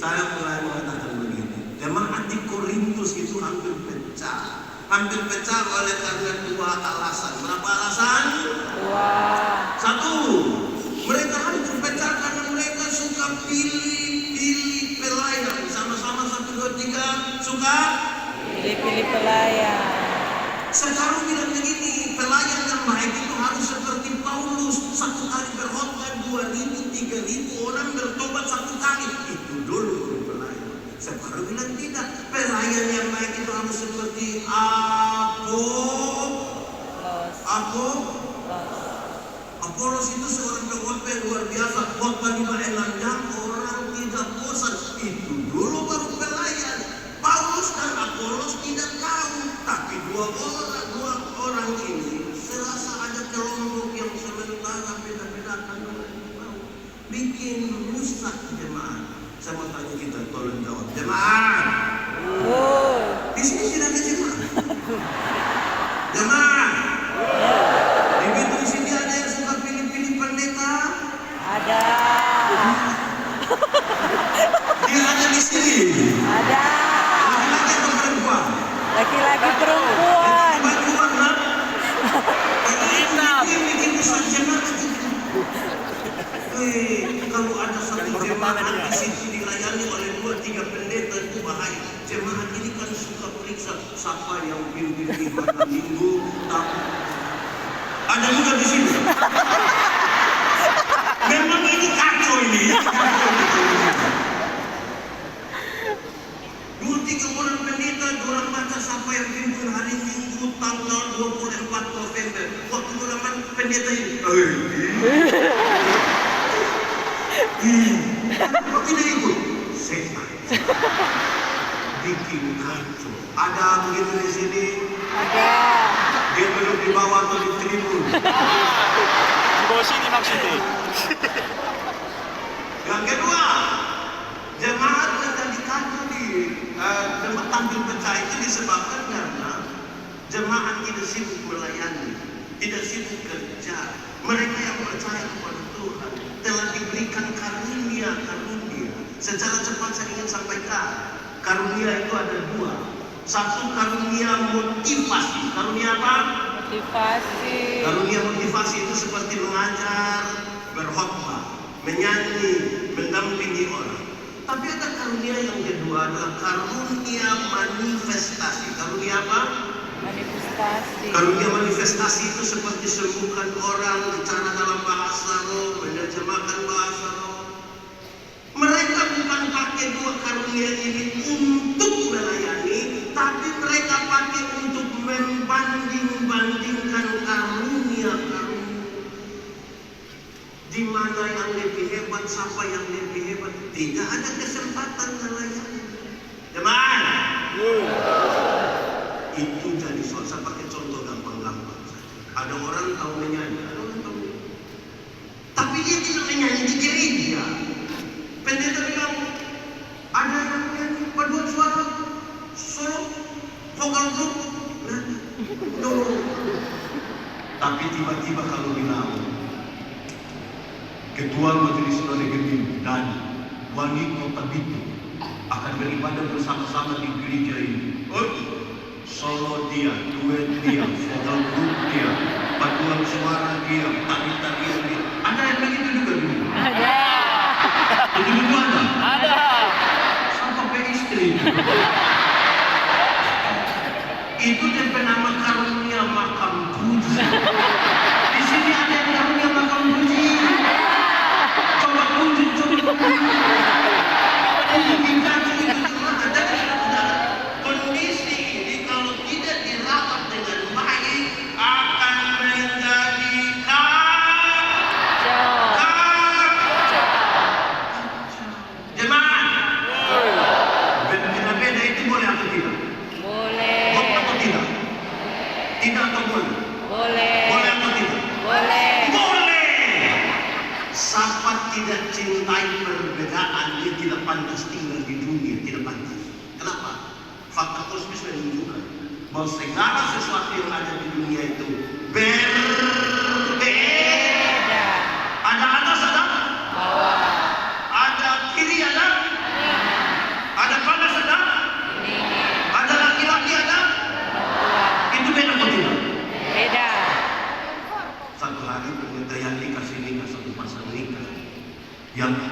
Saya mulai mengatakan begini, jemaat di Korintus itu hampir pecah. Hampir pecah oleh karena dua alasan. Berapa alasan? Dua. Satu, mereka hampir pecah karena mereka suka pilih pelayan. Sama-sama 1, 2, 3 suka Pilih pelayan. Sekarang bilang begini, pelayan yang baik itu harus seperti Paulus, 1 kali berkhotbah 2.000, 3.000 orang bertobat 1 kali. Itu dulu pelayan. Sekarang bilang tidak, pelayan yang baik itu harus seperti Apolos itu seorang pengkhotbah yang luar biasa, khotbah 5 jam, orang tidak bosan. Itu dulu baru pelayan. Paulus dan Apolos tidak tahu, tapi dua orang ini serasa ada kelompok yang sementara beda-bedakan bikin rusak jemaat. Saya mau tanya kita, tolong jawab. Jemaat. Di sini tidak ada jemaat. Jemaat. Di sini ada yang suka pilih-pilih pendeta? Ada. Dia ada di sini. Ada. Laki-laki atau perempuan? Laki-laki perempuan. Baju warna hitam. Bikin rusak jemaat. Kalau ada satu jemaat di sini dilayani oleh 2-3 pendeta itu bahaya. Jemaat ini kan suka periksa siapa yang pimpin ibadah minggu. Ada juga di sini. Memang ini kacau ini. 2-3 orang pendeta, orang baca siapa yang pimpin hari Minggu tanggal 24 November. Waktu orang pendeta ini. Tidak ikut. Setan. Bikin kacau. Ada begitu di sini? Ada. Dia duduk di bawah atau di tribun? Di bawah sini maksudnya. Yang kedua, jemaat yang tadi kacau di jemaat tampil pecah itu disebabkan karena jemaat tidak sibuk melayani, tidak sibuk kerja. Mereka yang percaya kepada Tuhan telah diberikan karunia. Secara cepat saya ingin sampaikan, karunia itu ada 2. Satu, karunia motivasi. Karunia apa? Motivasi. Karunia motivasi itu seperti mengajar, berkhotbah, menyanyi, mendampingi orang. Tapi ada karunia yang kedua, adalah karunia manifestasi. Karunia apa? Manifestasi. Karunia manifestasi itu seperti sembuhkan orang, bicara dalam bahasa roh, menerjemahkan bahasa roh. Mereka bukan pakai 2 karunia ini untuk melayani, tapi mereka pakai untuk membanding-bandingkan karunia-karunia. Di mana yang lebih hebat, siapa yang lebih hebat. Tidak ada kesempatan melayani. Jemaat. Itu jadi soal. Saya pakai contoh gampang-gampang saja. Ada orang tahu menyanyi, ada orang tahu menyanyi. Tapi dia tidak menyanyi di gereja. Pendeta bilang, ada yang menyanyi paduan suara, solo, vokal group. Tapi tiba-tiba kalau bilang, Ketua Majelis Negeri dan Wali Kota Bitung akan beribadah bersama-sama di gereja ini. Solo dia, duet dia, vokal group dia, paduan suara dia, tari-tarian dia. Ada yang begitu juga dulu? Ada. Begitu ada? Ada. Sampai istri. Itu dia nama karunia makam puji. Di sini ada yang karunia makam puji. Coba puji, kondisi ini kalau tidak dirawat dengan baik akan menjadi kacau. Jemaat, beda-beda itu boleh atau tidak? Boleh. Boleh atau tidak? Tidak atau boleh? Boleh. Boleh atau tidak? Boleh. Boleh. Siapa tidak cintai perbedaan, dia tidak pantas tinggal di dunia, tidak pantas. Kenapa? Fakta kosmis menunjukkan bahwa segala sesuatu yang ada di dunia itu berbeda. Ada atas, ada bawah, ada kiri, ada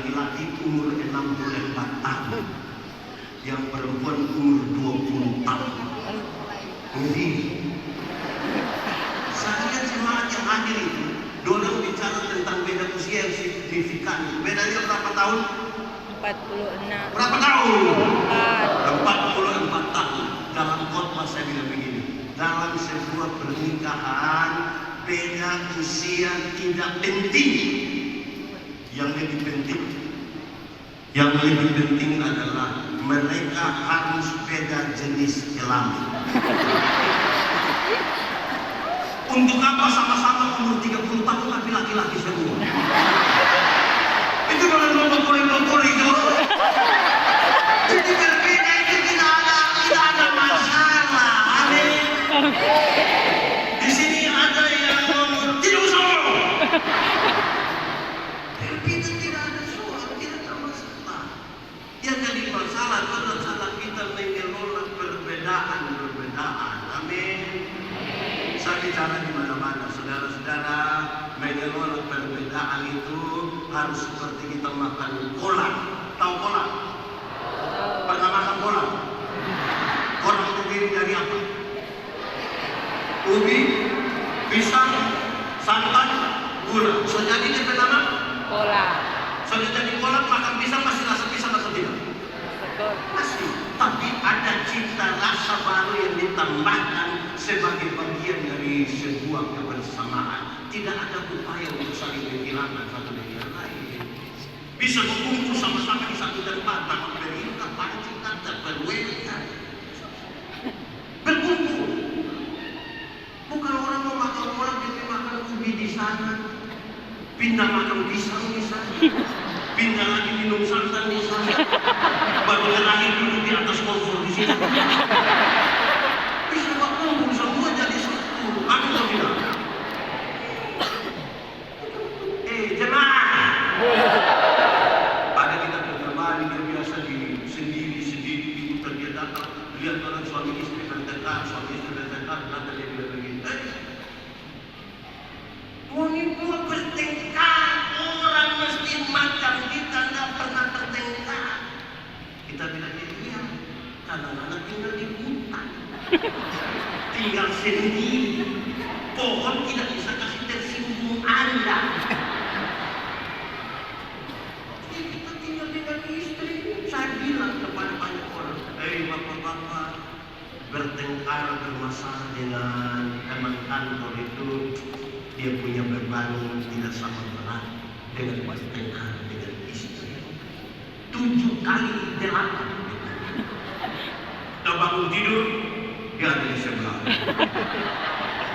laki-laki umur 64 tahun, yang perempuan umur 20 tahun. Jadi saya lihat jemaat yang hadir itu, dorang bicara tentang beda usia yang signifikan. Bedanya berapa tahun? 46. Berapa tahun? 4. 44 tahun. Dalam khotbah saya bilang begini, dalam sebuah pernikahan beda usia tidak penting. Yang lebih penting adalah mereka harus beda jenis kelamin. Untuk apa sama-sama umur 30 tahun tapi laki-laki semua? Itu kalau nomor itu. Jadi berbeda itu tidak ada masalah. Amin. Di sini ada yang ngomong tidak usah. Itu tidak ada soal, tidak ada masalah. Yang jadi masalah itu adalah kita mengelola perbedaan. Amin. Saya bicara di mana-mana, saudara-saudara, mengelola perbedaan itu harus seperti kita makan kolak. Tahu kolak? Pernah makan kolak? Kolak terdiri dari apa? Ubi, pisang, santan, gula. So jadi dia bernama? Kolak. So jadi kolak makan pisang masih rasa pisang atau tidak? Betul. Masih. Tapi ada cita rasa baru yang ditambahkan sebagai bagian dari sebuah kebersamaan. Tidak ada upaya untuk saling menghilangkan satu dari yang lain. Bisa berkumpul sama-sama di satu tempat, tanpa berita, pancing, tak berweda. Berkumpul. Bukan orang mau makan kolak, jadi makan ubi di sana, pindah makan pisang di sana, pindah lagi minum santan di sana, baru terakhir duduk di atas kompor di sini. Bisa berkumpul semua jadi satu. Amin atau tidak? Jemaah. Ada kita berjamaah yang biasa di sendiri ibu dia datang lihat orang suami istri bertengkar, kata dia bilang begini, mau bertengkar, orang mesti macam kita nggak pernah bertengkar. Kita bilang iya, kadang-kadang tinggal di hutan, tinggal sendiri, pohon tidak bisa kasih tersinggung Anda. Kita tinggal dengan istri. Saya bilang kepada banyak orang, bapak-bapak, bertengkar bermasalah dengan teman kantor itu, dia punya beban tidak sama berat dengan bertengkar dengan istri. 7 kali 8. Kita bangun tidur, dia ada di sebelah.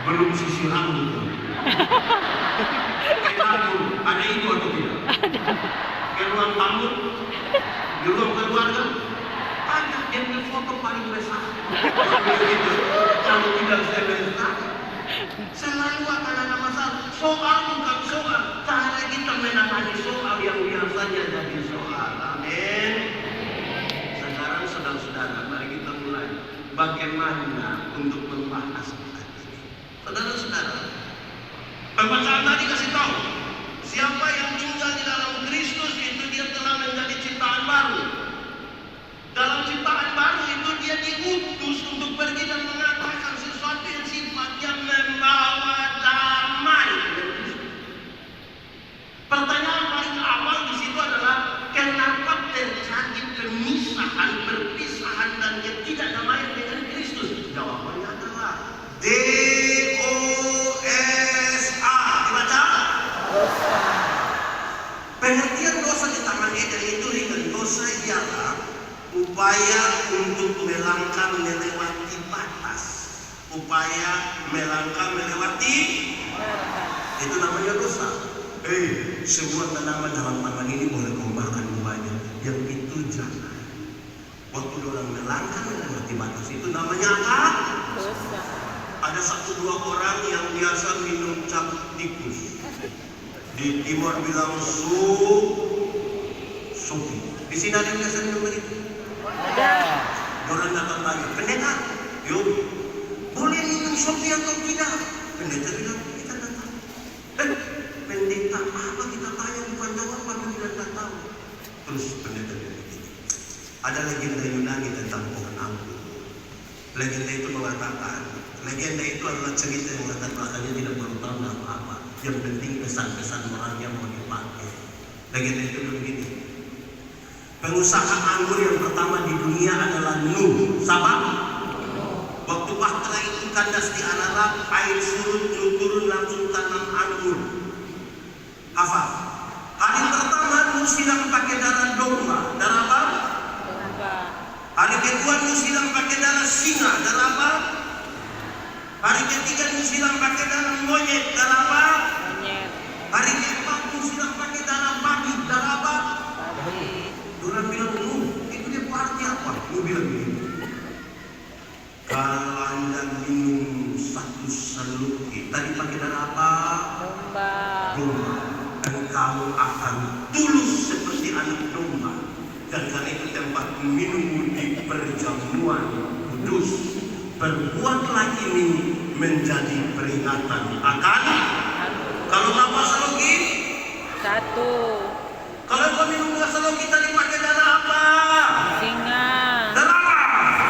Belum sisir rambut. Kenapa? Ada itu atau tidak? Ke ruang tamu, di ruang keluarga, ada yang foto paling besar. Kalau tidak selesai, selalu akan ada masalah. Soal bukan soal, cara kita menangani soal yang biasanya jadi soal. Amin. Sekarang saudara-saudara, mari kita mulai. Bagaimana untuk membahas ini? Saudara-saudara, pembacaan tadi kasih tahu, siapa yang tinggal di dalam Kristus itu dia telah menjadi ciptaan baru. Dalam ciptaan baru itu dia diutus untuk pergi dan mengatakan sesuatu yang sifatnya membawa damai. Pertanyaan paling awal di situ adalah kenapa terjadi perpisahan dan ketidakdamaian dengan Kristus? Jawabannya adalah DOSA. Dibaca? Dosa. Pengertian dosa di tangan Eden itu dengan dosa ialah upaya untuk melangkah melewati batas. Upaya melangkah melewati itu namanya dosa. Semua tanaman dalam taman ini boleh kau makan buahnya, yang itu jangan. Waktu orang melangkah melewati batas itu namanya apa? Dosa. Ada 1-2 orang yang biasa minum cap tikus. Di timur bilang supi. Di sini ada yang biasa minum begitu? Ada. Orang datang tanya, pendeta, yuk, boleh minum supi atau tidak? Pendeta bilang, kita tak tahu. Pendeta apa kita tanya bukan jawab, kita tidak tahu. Terus pendeta bilang begini, ada legenda Yunani tentang pohon anggur. Legenda itu mengatakan, legenda itu adalah cerita yang latar belakangnya tidak perlu tahu apa-apa. Yang penting pesan-pesan moralnya mau dipakai. Legenda itu begini, pengusaha anggur yang pertama di dunia adalah Nuh. Siapa? Waktu bahtera itu kandas di Arab, air surut, Nuh turun langsung tanam anggur. Hafal. Hari pertama Nuh siram pakai darah domba. Darah apa? Domba. Hari kedua Nuh siram pakai darah singa. Darah apa? Hari ketiga Nuh siram pakai darah monyet. Darah apa? Monyet. Hari keempat Nuh siram pakai darah babi. Darah apa? Babi. Orang bilang, Nuh, itu dia arti apa? Nuh bilang begini, kalau Anda minum satu seluki, tadi pakai darah apa? Domba. Domba. Engkau akan tulus seperti anak domba. Dan karena itu tempat minummu di perjamuan kudus. Perbuatlah ini menjadi peringatan akan. Kalau apa seluki? Satu. Kalau kau minum seluki tadi pakai darah apa? Singa. Darah apa?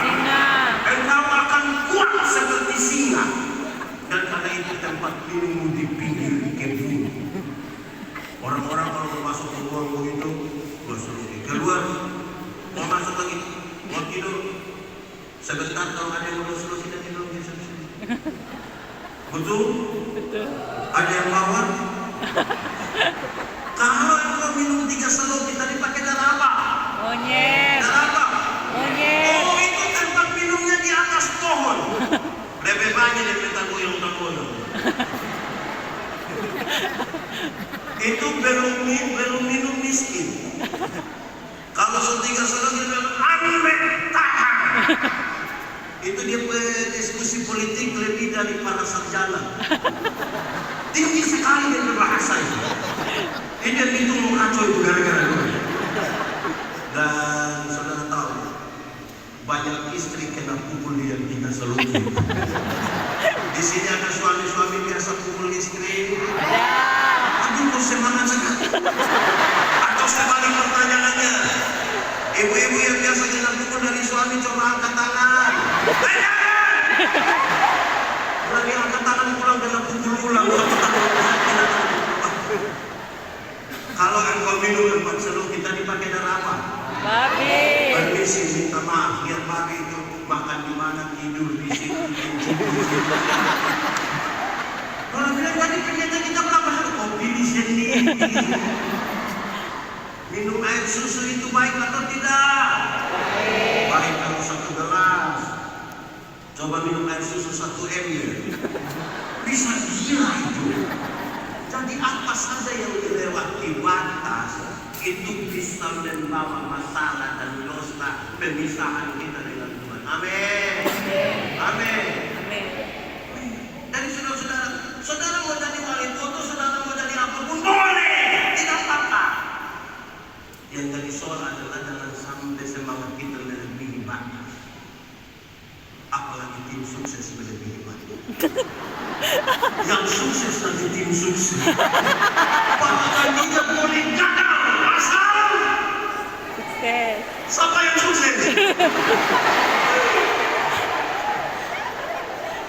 Singa. Engkau akan kuat seperti singa. Dan karena itu tempat minummu di pinggir kebun. Orang-orang kalau mau masuk ke ruang begitu, keluar, mau masuk lagi, mau tidur. Sebentar kalau ada yang mau solusi dan tidur bisa. Betul? Betul. Ada yang bawa? Kalau engkau minum 3 seloki tadi pakai darah apa? Monyet. Darah apa? Monyet. Oh, itu tempat minumnya di atas pohon. Lebih banyak daripada yang takono. Itu belum minum miskin. Kalau setiga seloki bilang amin tahan. Itu dia diskusi politik lebih dari para sarjana. Tinggi sekali dia berbahasa itu. Ini itu mau kacau itu gara-gara itu. Dan saudara tahu, banyak istri kena pukul dia 3 seluki. Di sini ada suami-suami biasa pukul istri. Aduh, kok semangat sekali. Atau sebalik pertanyaannya, ibu-ibu yang biasa kena pukul dari suami coba angkat tangan. Berani angkat tangan pulang kena pukul ulang. Kalau engkau minum 4 seluki tadi pakai darah apa? Babi. Permisi, minta maaf, biar babi itu makan di mana, tidur di situ. Kalau bilang tadi ternyata kita berapa? Kau pilih sendiri. Minum air susu itu baik atau tidak? Baik kalau 1 gelas. Coba minum air susu 1 ml. Bisa gila itu. Jadi apa saja yang dilewati batas itu bisa membawa masalah dan dosa pemisahan kita dengan Tuhan. Amin. Amin. Amin. Dari saudara mau jadi wali kota, saudara mau jadi apapun boleh, tidak apa-apa. Yang jadi soal adalah jangan sampai semangat kita melebihi batas. Apalagi tim sukses melebihi batas. Yang sukses nanti tim sukses. Bahkan tidak boleh gagal asal Sukses. siapa yang sukses?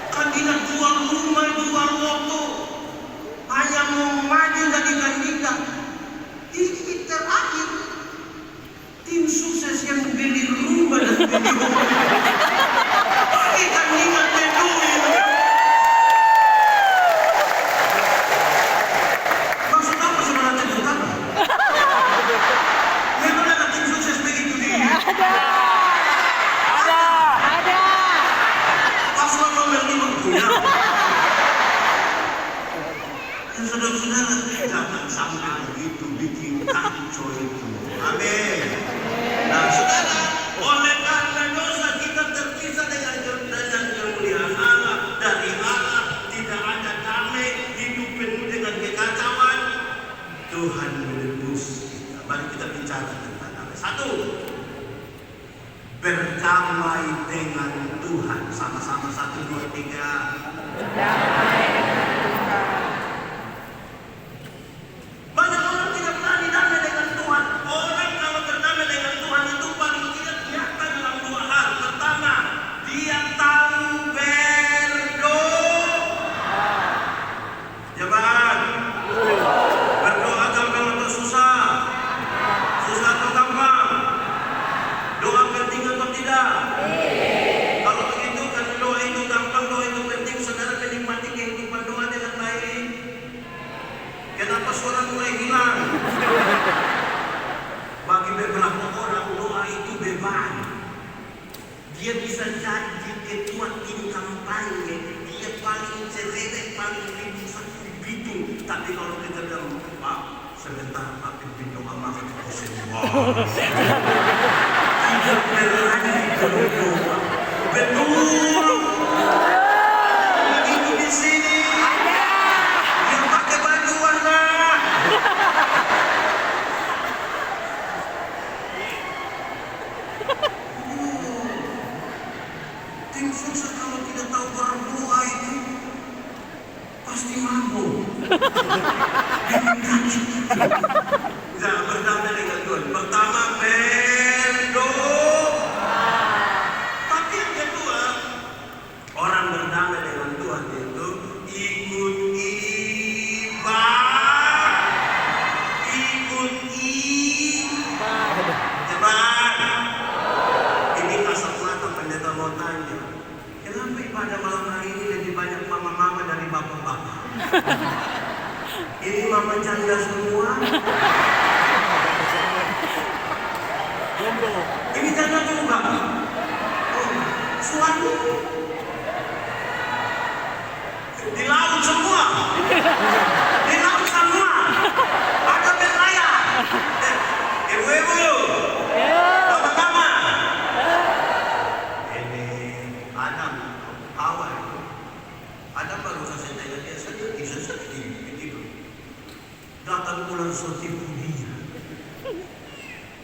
Kandidat jual rumah, jual motor, hanya mau maju jadi kandidat. Ini terakhir tim sukses yang beli rumah dan beli motor. Kita ingat duit. Maksud apa saudara tepuk tangan? Memang ada tim sukses begitu di Ada. paslon nomor 5 punya. Dan saudara-saudara jangan sampai begitu bikin kacau itu. Amin. Nah saudara, oleh karena dosa kita terpisah dengan kemuliaan Allah. Dari Allah tidak ada damai, hidup penuh dengan kekacauan. Tuhan menebus kita. Mari kita bicara tentang damai. 1. Berdamai dengan Tuhan. Sama-sama 1, 2, 3. Berdamai dengan Tuhan. Banyak orang tidak berani damai dengan Tuhan. Orang kalau itu beban. Dia bisa jadi ketua tim kampanye, dia paling cerewet, paling ribut, begitu. Tapi kalau kita bilang, Pak, sebentar Pak pimpin doa makan kosen. Wah, tidak berani berdoa. Betul. Itu di sini. Yang pakai baju warna. Tim sukses kalau tidak tahu berdoa itu pasti mabuk. Jangan berdamai dengan Tuhan. Pertama berdoa. Tapi yang kedua, orang berdamai dengan Tuhan itu ikut ibadah. Ikut ibadah. Jemaat. Ini kasat mata pendeta mau tanya. Kenapa ibadah malam hari ini lebih banyak mama-mama dari bapak-bapak? Ini mama janda semua. Ini janda juga. Oh, suami di laut semua. Di laut semua. Ada berlayar. Ibu-ibu. Mama-mama. Ini Adam, Hawa. Adam baru kasih tanya dia sedih. Datang bulan sotipu dia.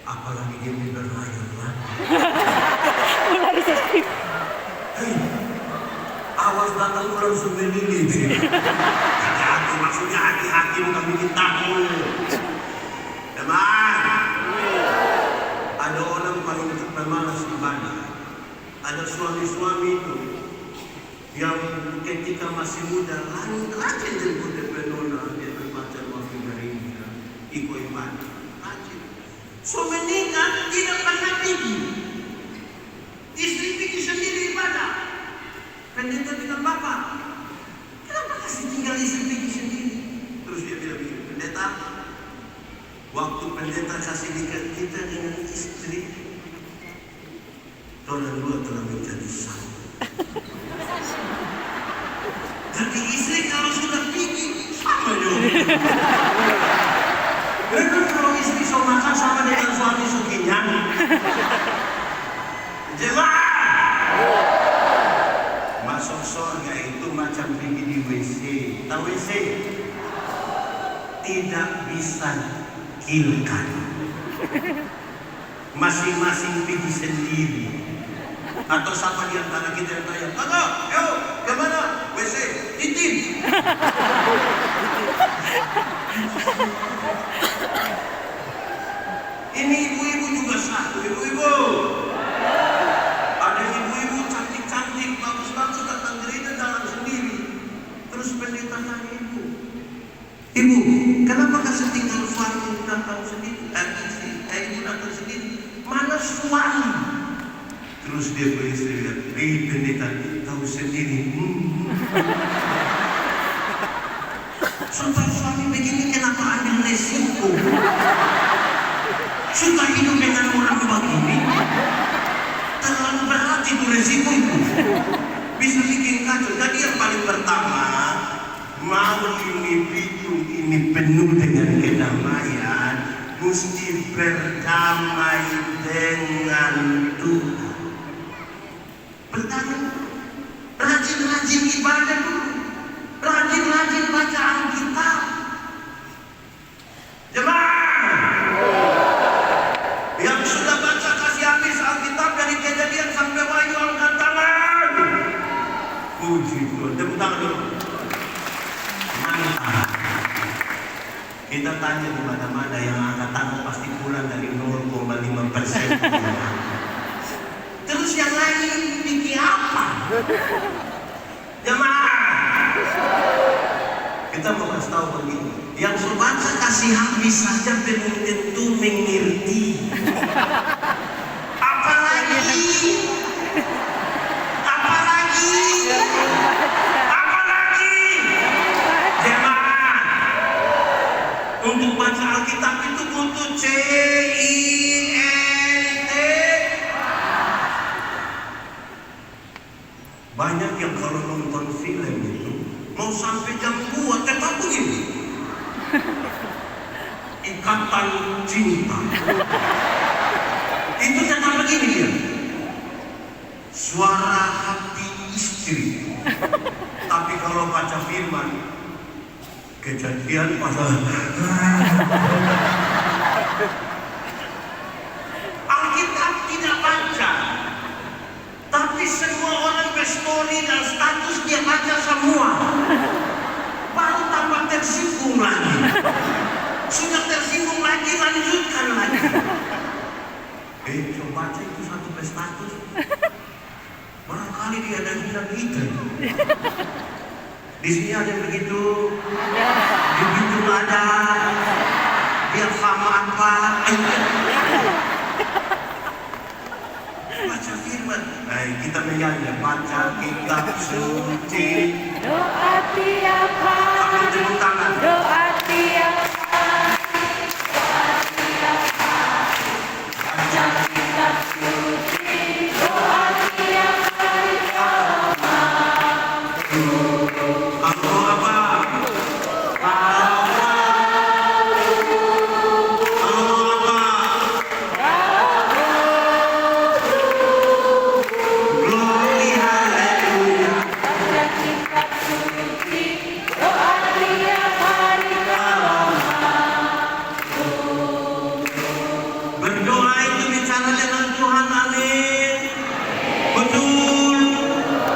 Apalagi dia berlayar lagi. Hei, awas datang bulan semenini. Hati-hati, maksudnya hati-hati bukan bikin takut. Teman, ada orang paling pemalas ibadah. Ada suami-suami itu yang ketika masih muda rajin jemput penona dia berbaca waktu darinya ikut ibadah rajin. So menikah tidak pernah pergi, istri pergi sendiri ibadah. Pendeta bilang, Bapak, kenapa kasih tinggal istri pergi sendiri? Terus dia bilang begini, pendeta, waktu pendeta kasih nikah kita dengan istri, orang dua telah menjadi satu. Jadi istri kalau sudah pergi sama juga. Benar kalau istri so makan sama dengan suami sukinya. Jemaat, masuk surga itu macam pergi di WC. Tahu WC? Tidak bisa kilkan. Masing-masing pergi sendiri. Atau siapa di antara kita yang tanya, Kakak, yuk, kemana? WC, titin. Ini ibu-ibu juga satu, ibu-ibu. Ada ibu-ibu cantik-cantik, bagus-bagus datang gereja jalan sendiri. Terus pendeta tanya ibu, Ibu, kenapa kasih tinggal suami datang sendiri? Ibu datang sendiri. Mana suami? Terus dia beristri bilang, pendeta tahu sendiri. Sumpah suami begini kenapa ambil resiko? Suka hidup dengan orang begini? Terlalu berat itu resiko itu. Bisa bikin kacau. Jadi yang paling pertama, mau ini hidup ini penuh dengan kedamaian, mesti berdamai dengan Tuhan. Pertama, rajin-rajin ibadah dulu, rajin-rajin baca Alkitab. Jemaat, yang sudah baca kasih habis Alkitab dari Kejadian sampai Wahyu angkat tangan. Puji Tuhan, tepuk tangan dulu. Mantap. Kita tanya di mana-mana yang angkat tangan pasti pulang dari 0,5%. Terus yang lain bikin apa? Jemaah, kita mau kasih tahu begini, yang baca kasih habis saja belum tentu mengerti. Apalagi jemaah, untuk baca Alkitab itu butuh CINT. sampai jam 2 tetap begini. Ikatan cinta. Itu tetap begini dia. Suara hati istri. Tapi kalau baca firman, kejadian pada Alkitab tidak baca, tapi semua orang berstory dan status dia baca semua. Baru tambah tersinggung lagi. Sudah tersinggung lagi, lanjutkan lagi. Coba baca itu satu status. Barangkali dia ada bilang itu. Di sini ada yang begitu, di pintu ada, dia sama apa? Baca firman. Kita menyanyi, baca kitab suci. Doa tiap hari. Sambil tepuk tangan. Doa tiap hari. Baca kitab suci. Doa tiap hari. Kalau apa? Glory haleluya. Baca kitab suci. Doa tiap hari. Berdoa itu bicara dengan Tuhan, amin. Betul,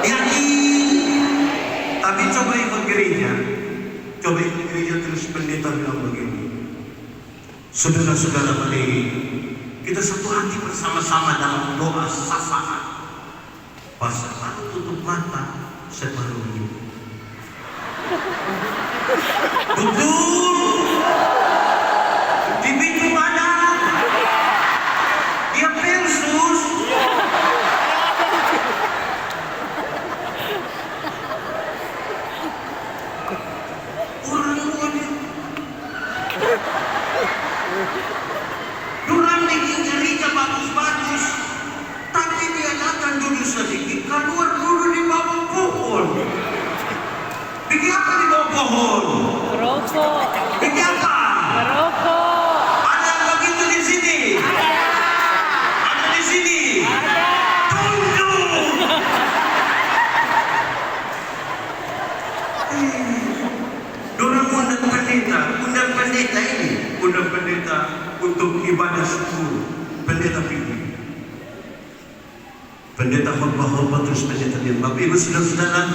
yakin. Tapi coba ikut gereja. Coba ikut gereja terus pendeta bilang begini. Saudara-saudara mari kita satu hati bersama-sama dalam doa syafaat. Pas separuh tutup mata, separuh hidup. Betul. Di pintu mana? Dia Persus. Orang ini. Durang bikin gereja bagus-bagus, tapi dia datang duduk sedikit, keluar dulu di bawah pohon. Bikin apa di bawah pohon? Merokok. Bikin apa? Merokok. Ada yang begitu di sini? Ada di sini? Tunduk! Dorang undang pendeta ini, undang pendeta untuk ibadah syukur, pendeta pilih. Pendeta khotbah terus pendeta diam. Bapak Ibu saudara-saudara,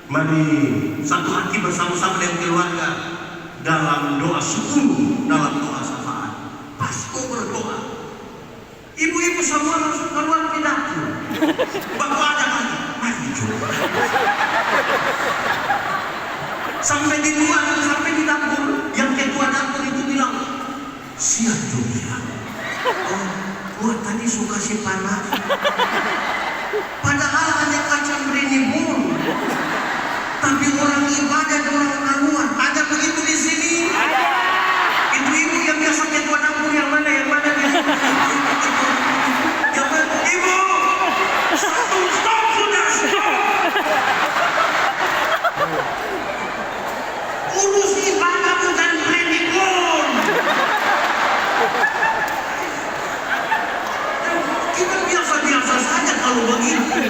mari satu hati bersama-sama dengan keluarga dalam doa syukur, dalam doa syafaat. Pas kau berdoa, ibu-ibu semua langsung keluar di dapur. Bapak ada lagi, mari coba. Sampai di luar, sampai di dapur, yang ketua dapur itu bilang, siap juga. Oh, gua tadi suka si panas. Padahal hanya kacang berimbun. Tapi orang ibadah dan orang keluar. Ada begitu di sini? Ada. Ibu-ibu yang biasa ketua dapur yang mana? Yang mana? Yang mana? Ibu! Stop sudah! Stop! Urus ibadah bukan berimbun. Kita biasa-biasa saja kalau begitu.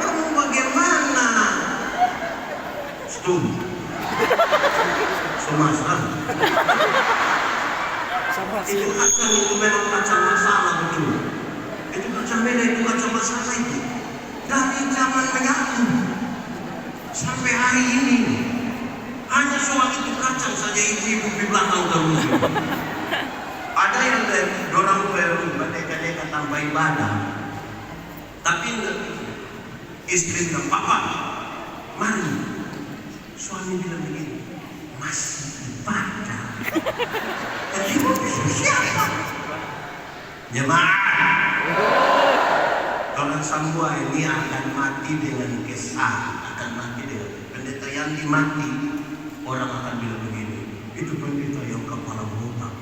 Kamu bagaimana? Setuju. Sumasra. Itu kacang itu memang kacang masalah betul. Itu kacang merah itu kacang masalah itu. Dari zaman menyatu sampai hari ini hanya soal itu kacang saja ibu-ibu di belakang terus. Ada yang dorang berdeka-deka tanpa ibadah. Tapi istri dan papa, mari. Suami bilang begini, masih ibadah. Jadi siapa? Jemaat. Orang Sambua ini akan mati dengan kesal, akan mati dengan pendeta yang dimati. Orang akan bilang begini, itu pendeta yang kepala botak.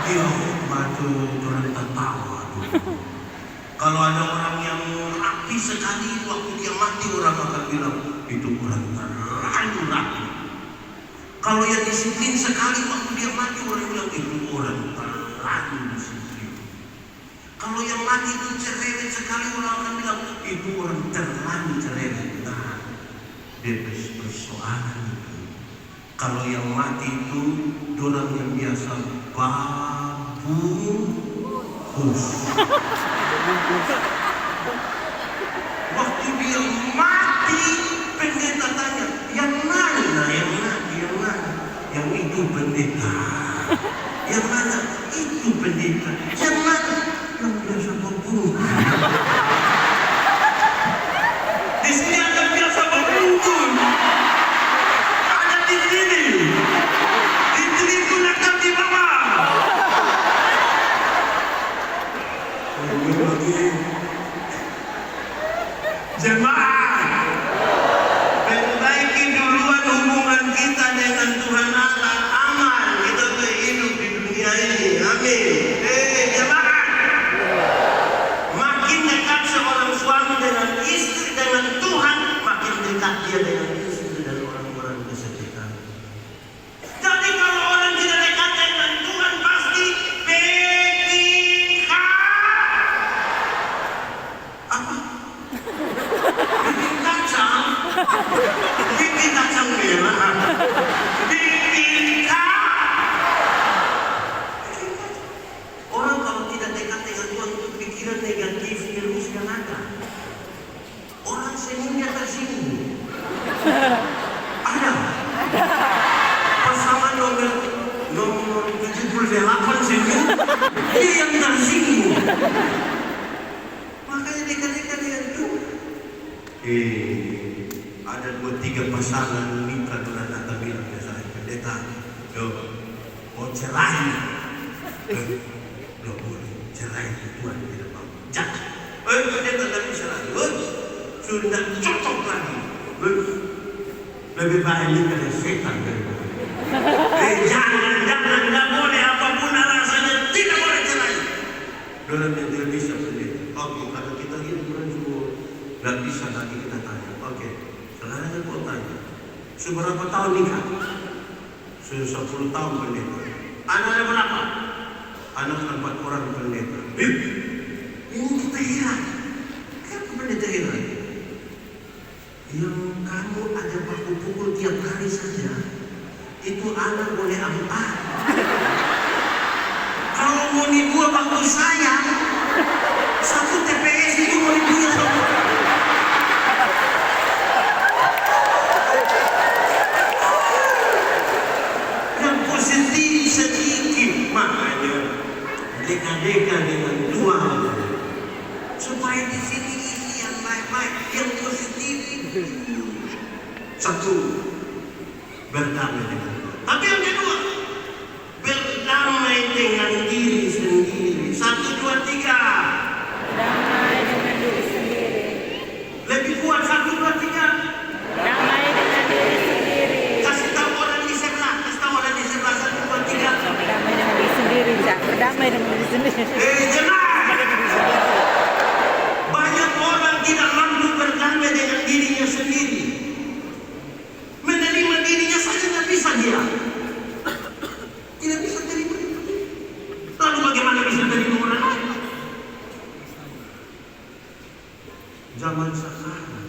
Dia mati orang tertawa. Kalau ada orang yang api sekali waktu dia mati, orang akan bilang itu orang terlalu. Kalau yang disiplin sekali waktu dia mati orang bilang itu orang terlalu disiplin. Kalau yang mati itu cerewet sekali orang akan bilang itu orang terlalu cerewet. Nah, dia persoalan itu. Kalau yang mati itu orang yang biasa babus. Waktu dia mati pendeta tanya, yang mana? Yang itu pendeta. Yang mana? Itu pendeta. Yang mana? Yang biasa babus. Di sini ada biasa babus. Ada di sini. Di tribun akan di bawah. Jemaat, perbaiki duluan hubungan kita dengan Tuhan Allah, aman kita hidup di dunia ini. Amin. Jemaat, makin dekat seorang suami dengan istri dengan Tuhan, makin dekat dia dengan istri dan orang-orang di sekitar. Jadi kalau orang tidak dekat dengan Tuhan pasti PKH. Apa? Bikin kacang merah. Orang kalau tidak dekat dengan Tuhan itu pikiran negatif terus yang ada. Orang senyumnya tersinggung. Ada. Pasangan nomor 78 senyum, dia yang tersinggung. Makanya dekat-dekat dengan Tuhan. Ada 2-3 pasangan mitra Tuhan datang bilang ke saya, pendeta, mau cerai? Loh boleh, cerai Tuhan tidak mau. Jangan. Pendeta tidak bisa lagi. Sudah cocok lagi. Lebih baik nikah dengan setan daripada. Jangan, tidak boleh apapun alasannya, tidak boleh cerai. Dalam yang tidak bisa pendeta. Oke, kalau kita hidup berjumpa, tidak bisa lagi kita tanya. Oke, sekarang saya mau tanya, seberapa tahun nikah? 10 tahun pendeta. Anaknya berapa? Anak 4 orang pendeta. Ini kita heran. Kenapa pendeta heran? Yang kamu ada baku pukul tiap hari saja, itu anak boleh 4. Kalau mau dibuat baku saya, 1 TPS itu mau dibuat sama. Sedikit makanya dekat-dekat dengan Tuhan supaya di sini isi yang baik-baik, yang positif. 1, berdamai dengan Tuhan. Tapi yang kedua, berdamai dengan diri sendiri. 1, 2, 3. Damai dengan diri sendiri. Lebih kuat 1, 2, 3. Damai dengan diri sendiri. Kasih tahu orang di sebelah. 1, 2, 3. Berdamai dengan diri sendiri, Cak. Berdamai dengan diri sendiri. Jemaat, banyak orang tidak mampu berdamai dengan dirinya sendiri. Menerima dirinya saja tidak bisa dia. Tidak bisa terima. Lalu bagaimana bisa terima orang lain? Zaman sekarang,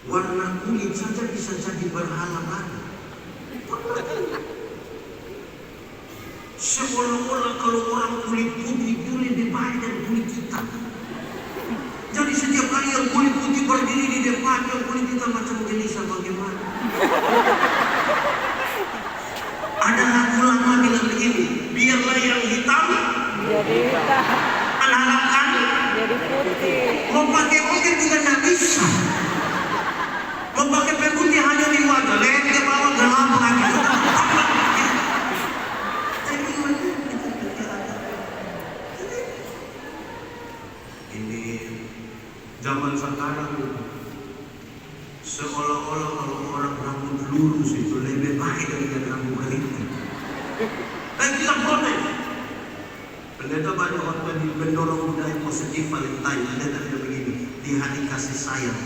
warna kulit saja bisa jadi berhala baru. Seolah-olah kalau orang kulit putih itu lebih baik dari kulit hitam. Jadi setiap kali yang kulit putih berdiri di depan, yang kulit hitam macam gelisah bagaimana? Ada lagu lama bilang begini, biarlah yang hitam Jadi hitam, harapkan jadi putih. mau pakai putih juga tidak bisa. Mau pakai putih hanya di wajah, lihat ke bawah gelap lagi. Ini zaman sekarang seolah-olah kalau orang rambut lurus itu lebih baik dari rambut keriting. Dan kita protes. Pendeta banyak waktu mendorong budaya positif Valentine. Pendeta bilang begini, di hari kasih sayang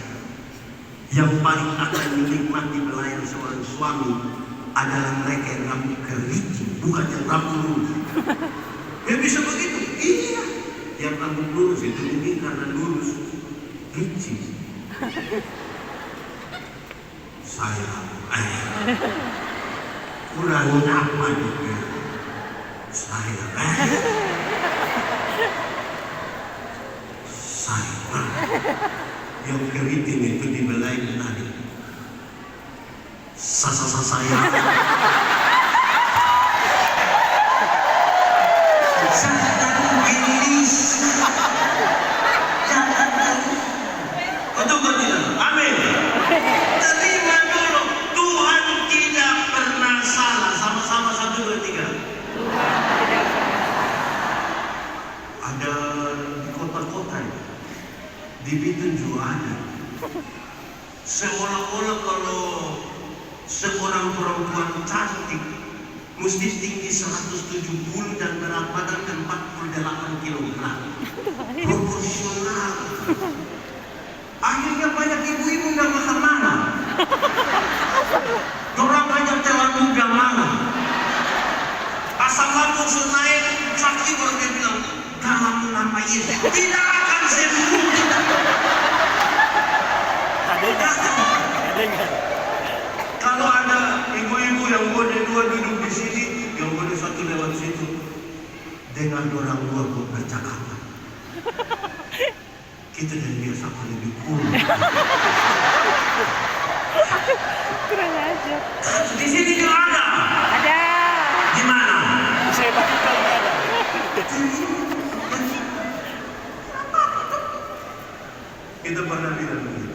Yang paling akan menikmati belayan seorang suami adalah mereka yang rambut keriting, bukan yang rambut lurus. Ya bisa begitu? Iya. Yang rambut lurus itu mungkin karena lurus licin. Saya kurang apa juga. Saya yang keriting itu dibelai menari. Saya jangan gelis, jangan gelis. Betul tidak? Amin. Terima dulu, Tuhan tidak pernah salah. Sama-sama 1, 2, 3. Ada di kota-kota, di Bitung juga ada. Seolah-olah kalau seorang perempuan cantik mesti tinggi 170 dan berat badan 48 kg. Proporsional. Akhirnya banyak ibu-ibu nggak makan mana. Orang banyak terlalu muda mana. Asal lambung naik sakit baru dia bilang dalam nama Yesus tidak akan sembuh. Kalau ada ibu-ibu yang boleh dua duduk di sini, yang boleh satu lewat situ, dengan orang dua bercakapan. Kita dan dia sama lebih cool. Kurang ajar. Di sini juga ada. Ada. Di mana? Saya bagikan ada. Kita pernah bilang begini.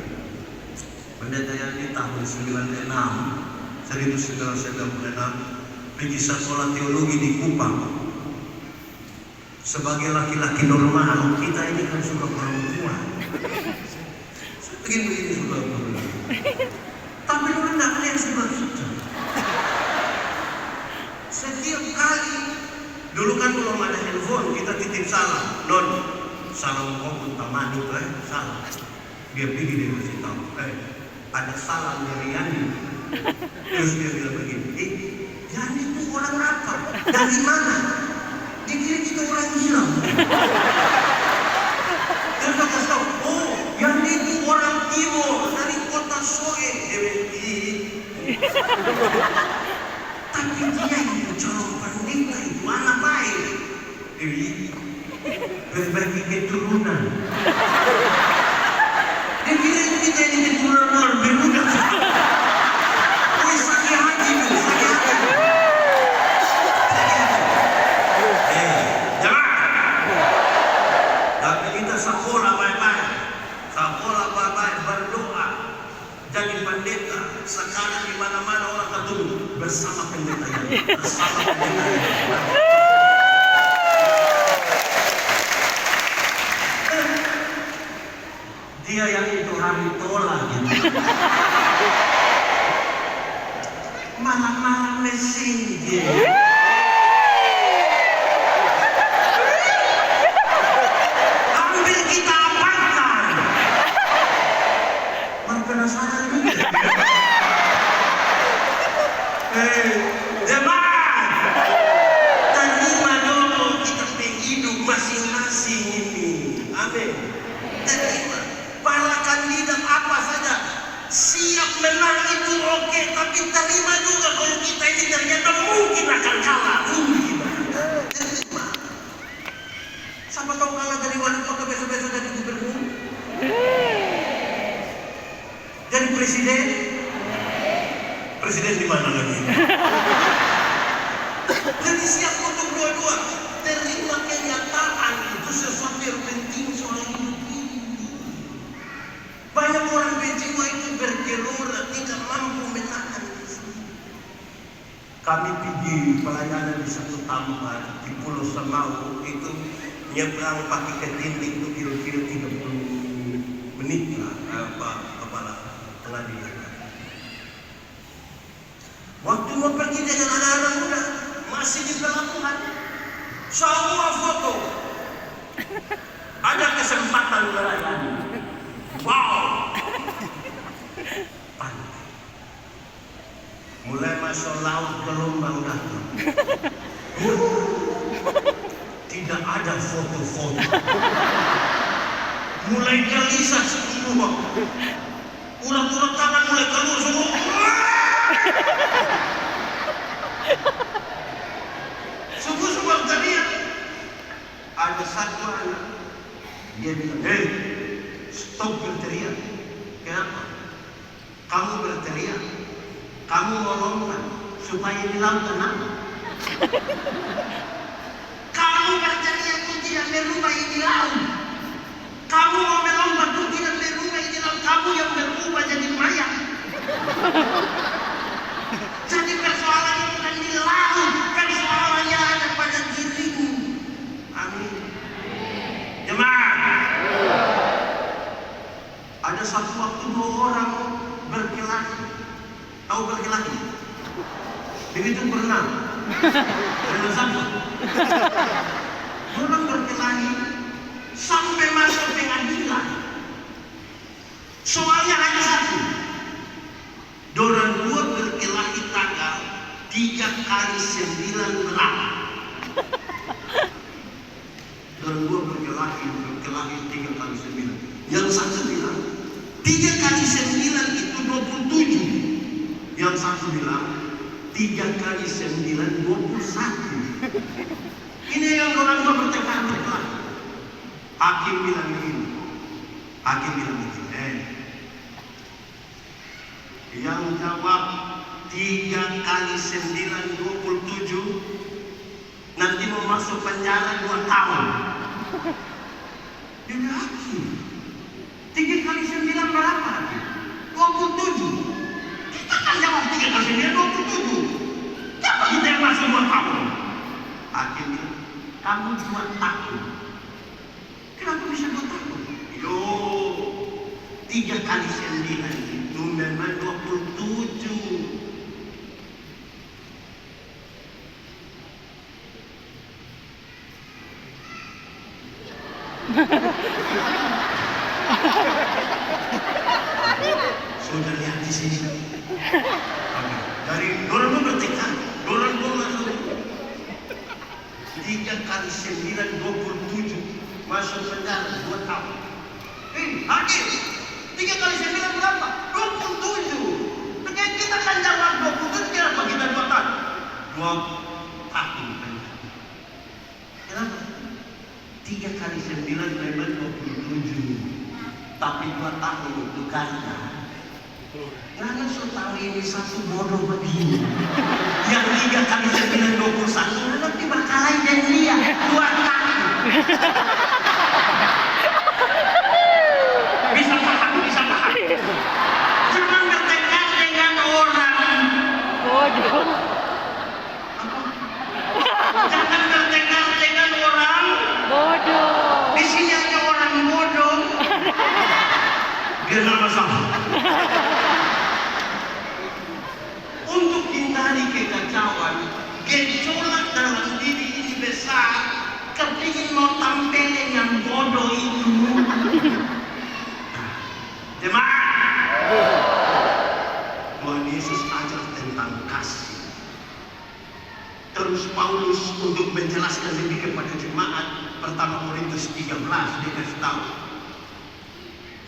Pendeta Yani tahun 1996 pergi sekolah teologi di Kupang. Sebagai laki-laki normal, kita ini kan suka perempuan. Begini suka perempuan. Tapi orang tidak ada yang suka. Setiap kali, dulu kan belum ada handphone, kita titip salam. Non, salam kau taman itu salam. Dia pergi dia kasih tahu, ada salam dari Yani. Terus dia bilang begini, Yani itu orang apa? Dari mana? Dikira kita orang hilang. Terus dia kasih tahu, oh Yani itu orang timur dari kota Soe. Tapi dia itu calon pendeta itu anak baik. Berbagi keturunan. Dia kira kita ini keturunan bermuda. Oh, sakit hati itu, sakit hati. Jangan. Tapi kita sekolah baik-baik. Sekolah baik-baik, berdoa. Jadi pendeta. Sekarang di mana-mana orang ketemu bersama pendeta ini. Bersama pendeta ini. Dia yang itu hari tolak gitu. Malam-malam mesin gitu. Ambil kita apakan. Penasaran juga. Jemaat, terima dulu kita hidup masing-masing ini. Amin. Terima. Para kandidat apa saja siap menang itu oke, tapi terima juga kalau kita ini ternyata mungkin akan kalah. Terima. Siapa tahu kalah dari wali kota besok-besok jadi gubernur, jadi presiden. Presiden di mana lagi? Jadi siap untuk dua-dua. Terima kenyataan itu sesuatu yang penting soal hidup ini. Banyak orang berjiwa itu bergelora, tidak mampu menahan diri. Kami pergi pelayanan di satu tempat di Pulau Semau itu nyebrang pakai ketindik itu kira-kira 30 menit lah, kepala pengadilan. Waktu mau pergi dengan anak-anak muda masih di pelabuhan, semua foto. Ada kesempatan melayani. Wow. Mulai masuk laut gelombang datang. Tidak ada foto-foto. Mulai gelisah semua. Urat-urat tangan mulai keluar semua. Semua teriak. Ada satu anak. Dia bilang, "Hei, stop berteriak." Kenapa? Kamu berteriak, kamu mau lompat supaya di laut tenang. Kamu berteriak itu tidak merubah di laut. Kamu mau melompat itu tidak merubah di laut. Kamu yang berubah jadi mayat. Jadi persoalan bukan di laut, persoalannya ada pada dirimu. Amin. Jemaah, ada satu waktu 2 orang berkelahi. Tahu berkelahi? Begitu berenang. Berenang sama. Orang berkelahi sampai masuk pengadilan. Soalnya hanya satu. Dorang 2 berkelahi tanggal 3 kali 9 berapa? Dorang 2 berkelahi 3 kali 9. Yang satu bilang 3 kali 9 itu 27. Yang satu bilang 3 kali 9 21. Ini yang orang tua bertengkar. Hakim bilang begini. Yang jawab 3 kali 9 27 nanti mau masuk penjara 2 tahun. Dia hakim. 3 kali 9 berapa? 27. Kita kan jawab 3 kali 9 27. Kenapa kita yang masuk 2 tahun? Hakim bilang, kamu 2 tahun. Kenapa bisa 2 tahun? Yo, 3 kali 9 itu memang 27. Sudah lihat di sini. Dari dorong bertekad, dorong masuk 3 kali 9 27 masuk penjara 2 tahun. Hakim, 3 kali 9 berapa? 27. Dengan kita kan jawab 27, kenapa kita 2 tahun? 2 tahun penjara. Kenapa? 3 kali 9 memang 27. Tapi 2 tahun itu karena jangan so tahu ini satu bodoh begini. Yang 3 kali 9 21 nanti berkalahin dan dia 2 tahun. Bisa paham. Jangan bertengkar dengan orang Bodoh. Jangan bertengkar dengan orang Bodoh. Di sini ada orang bodoh. Biar nama sama. Untuk hindari kekacauan, gejolak dalam diri ini besar, kepingin mau tampilin yang bodoh itu. Jemaah, Tuhan Yesus ajar tentang kasih. Terus Paulus untuk menjelaskan lebih kepada jemaat, pertama Korintus 13 dia kasih tahu.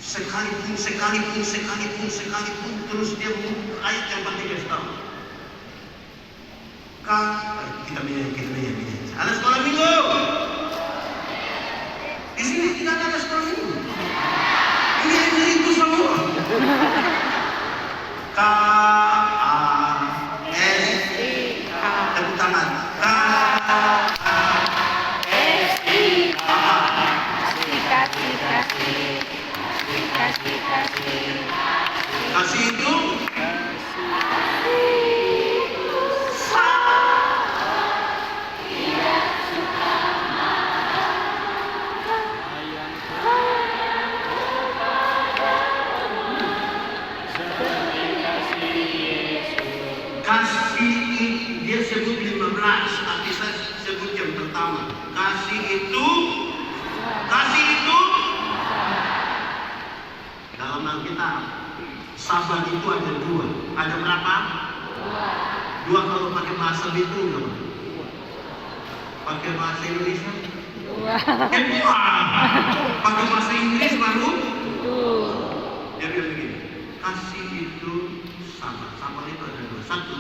Sekalipun terus dia ayat yang penting kasih tahu. Kita menyanyi. Ada sekolah minggu. Di sini tidak ada sekolah minggu. Ini yang itu semua. K-A-S-I-A. Tepuk tangan. K-A-S-I-A. Kasih itu dia sebut 15, tapi saya sebut yang pertama. Kasih itu dalam Alkitab sabar itu ada 2. Ada berapa? Dua kalau pakai bahasa Bitung nggak? Pakai bahasa Indonesia? Dua. Pakai bahasa Inggris baru? Tuh. Dia bilang begini, kasih itu sabar. Sabar itu ada dua. Satu,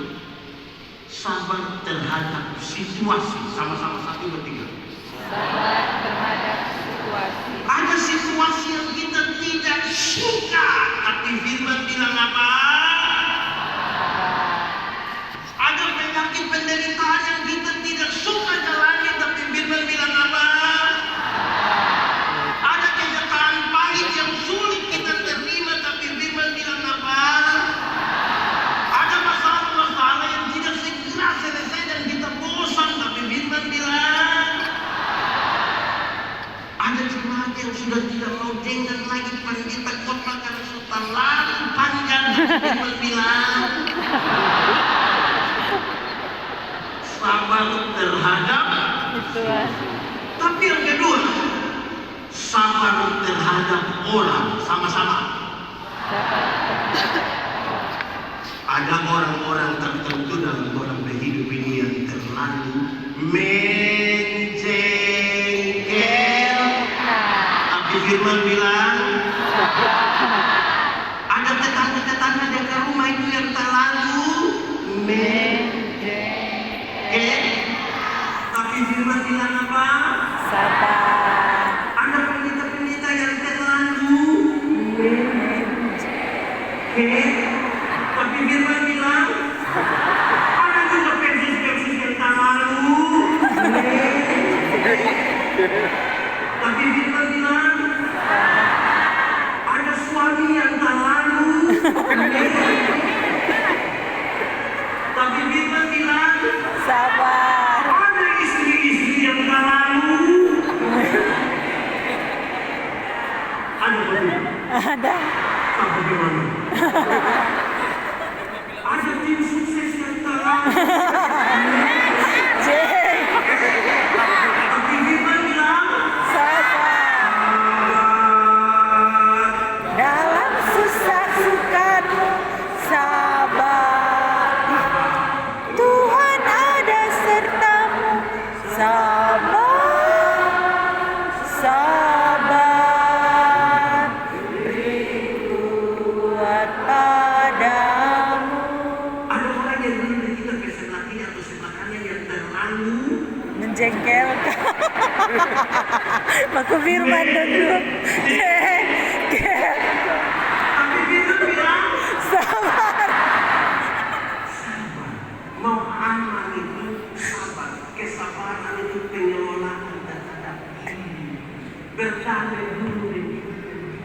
sabar terhadap situasi. Sama-sama satu bertiga. Sabar terhadap situasi. Ada situasi yang kita tidak suka, tapi firman bilang apa? Ada penyakit penderitaan yang kita tidak suka jalani, tapi firman bilang apa? Ada kenyataan pahit yang sulit kita terima, tapi firman bilang apa? Ada masalah-masalah yang tidak segera selesai dan kita bosan, tapi firman bilang. Ada jemaat yang sudah tidak mau dengar lagi pendeta khotbah karena sudah terlalu panjang, tapi firman bilang. Sabar terhadap Situasi. tapi yang kedua, sabar terhadap orang. Sama-sama. Ada orang-orang tertentu dalam orang berhidup ini yang terlalu menjengkel, tapi firman bilang ada tetangga-tetangga dekat rumah itu yang terlalu tapi firman bilang apa? Sabar. Ada pendeta-pendeta yang terlalu tapi firman bilang ada juga pensis-pensis yang terlalu tapi firman bilang ada suami yang terlalu tapi firman bilang Sabar. ada istri-istri yang terlalu ada betul. Ada. Apa gimana? Ada tim sukses yang terlalu Jeng. tapi firman bilang Sabar. Dalam susah sukamu sabar. Tuhan ada sertamu. Sabar. Sabar. Beri kuat padamu. ada orang yang dulu kita ke sebelah kiri atau sebelah kanan yang terlalu Menjengkelkan. Maku firman dulu. tapi firman bilang Sabar. sabar. Mau aman itu sabar. Kesabaran itu pengelolaan terhadap diri. Berdamai dulu dengan diri.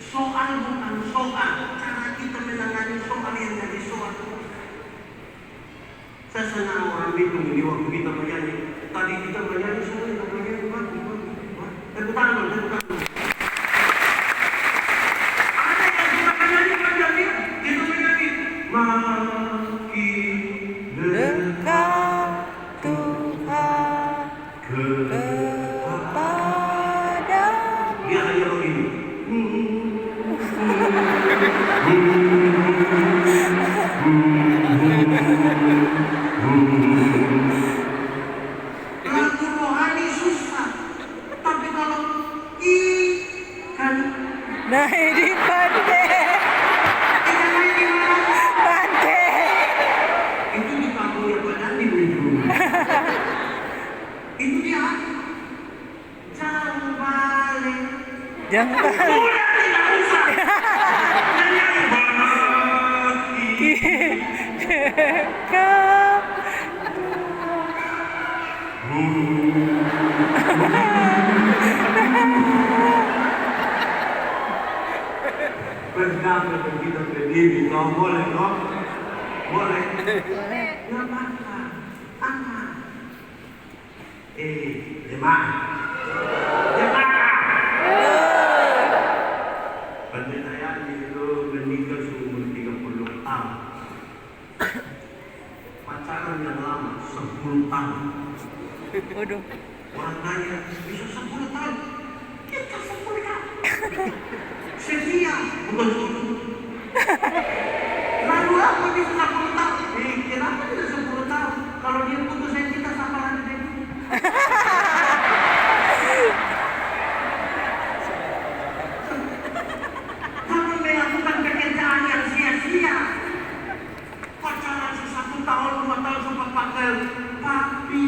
Soal bukan soal. Cara kita menangani soal yang jadi soal. Saya senang orang Bitung ini waktu kita menyanyi. Tadi kita menyanyi semua kita menyanyi bagus. Tepuk tangan, tepuk tangan. Ada yang kita menyanyi menjadi kita menyanyi makin Dekat Tuhan kepadamu. dia hanya begini. Lagu rohani susah, tapi kalau ikan Nah ini pantai. lain gimana? Pantai. Itu di kampung yang padang di ujung. Itu dia. Jangan balik. Jangan. Udah tidak usah. Nyanyi Dekat. berdamai dan kita berdiri. Kau boleh, kau? Boleh? Nggak apa-apa. Aman. Jemaah. Pendeta Yani itu menikah seumur 30 tahun. Pacaran yang lama 10 tahun. Waduh. Orang tanya, bisa 10 tahun? Kita 10 tahun. Setia, bukan 10. Lalu apa bisa 10 tahun? Kenapa tidak 10 tahun? Kalau dia putusin kita sama lagi deh. Jangan melakukan pekerjaan yang sia-sia. Pacaran 1 tahun, 2 tahun sampai pakai papi.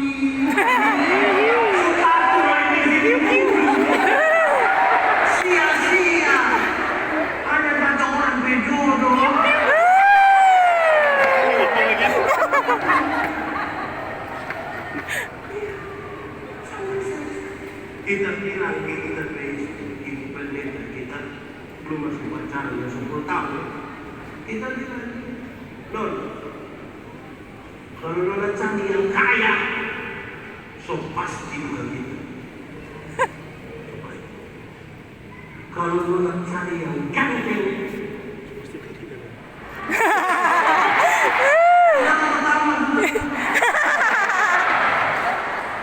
Sepatu lagi sia-sia. Ada kata orang berjodoh. Kita bilang kita itu pendeta kita belum masuk pacaran yang 10 tahun. Kita bilang, non, kalau nona cari yang kaya, so pasti bukan kita. Kalau nona cari yang ganteng,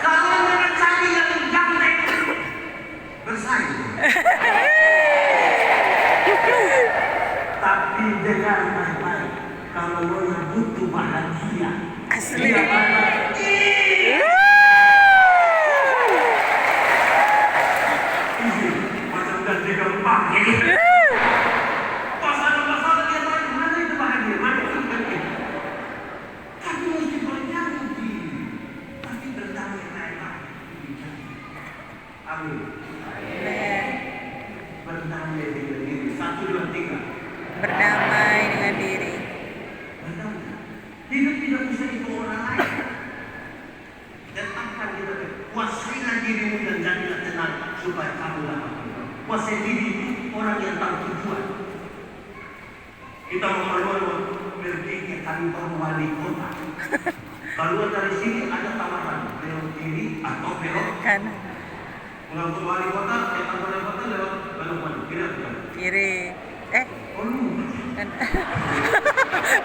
kalau nona cari yang ganteng, bersaing. Tapi dengar baik-baik, kalau nona butuh bahagia, Asli. dia bakal macam dah dia pakai. Pasal-pasal dia tanya, mana itu bahagia, mana itu bahagia. Tapi mesti berjanji, tapi berdamai baik-baik. Amin. Berdamai dengan diri. 1, 2, 3. Berdamai dengan diri. Berdamai. Hidup tidak bisa ikut orang lain. Tetapkan kita, kuasailah dirimu dan jadilah tenang supaya kamu dapat. Kuasai diri itu orang yang tahu tujuan. Kita mau pergi ke kantor wali kota. Kalau dari sini ada tawaran belok kiri atau belok Kanan. Mengaku wali kota, ke kantor wali kota lewat belok mana? Kiri atau kanan? Kiri. Oh lu. Kan.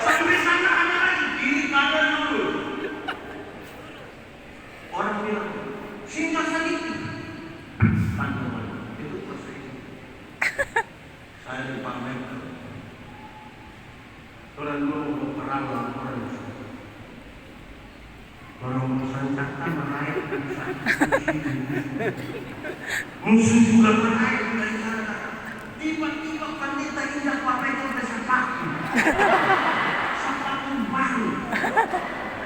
Sampai sana ada lagi kiri kanan dulu. Orang bilang singkat sedikit. Kantor mana? Itu persis. Saya dipamerkan. Orang dulu mau perang lawan orang musuh. Orang musuh cakap meraih musuh juga meraih dari sana. Tiba-tiba pendeta indah pakai sampai sepatu. Sepatu baru.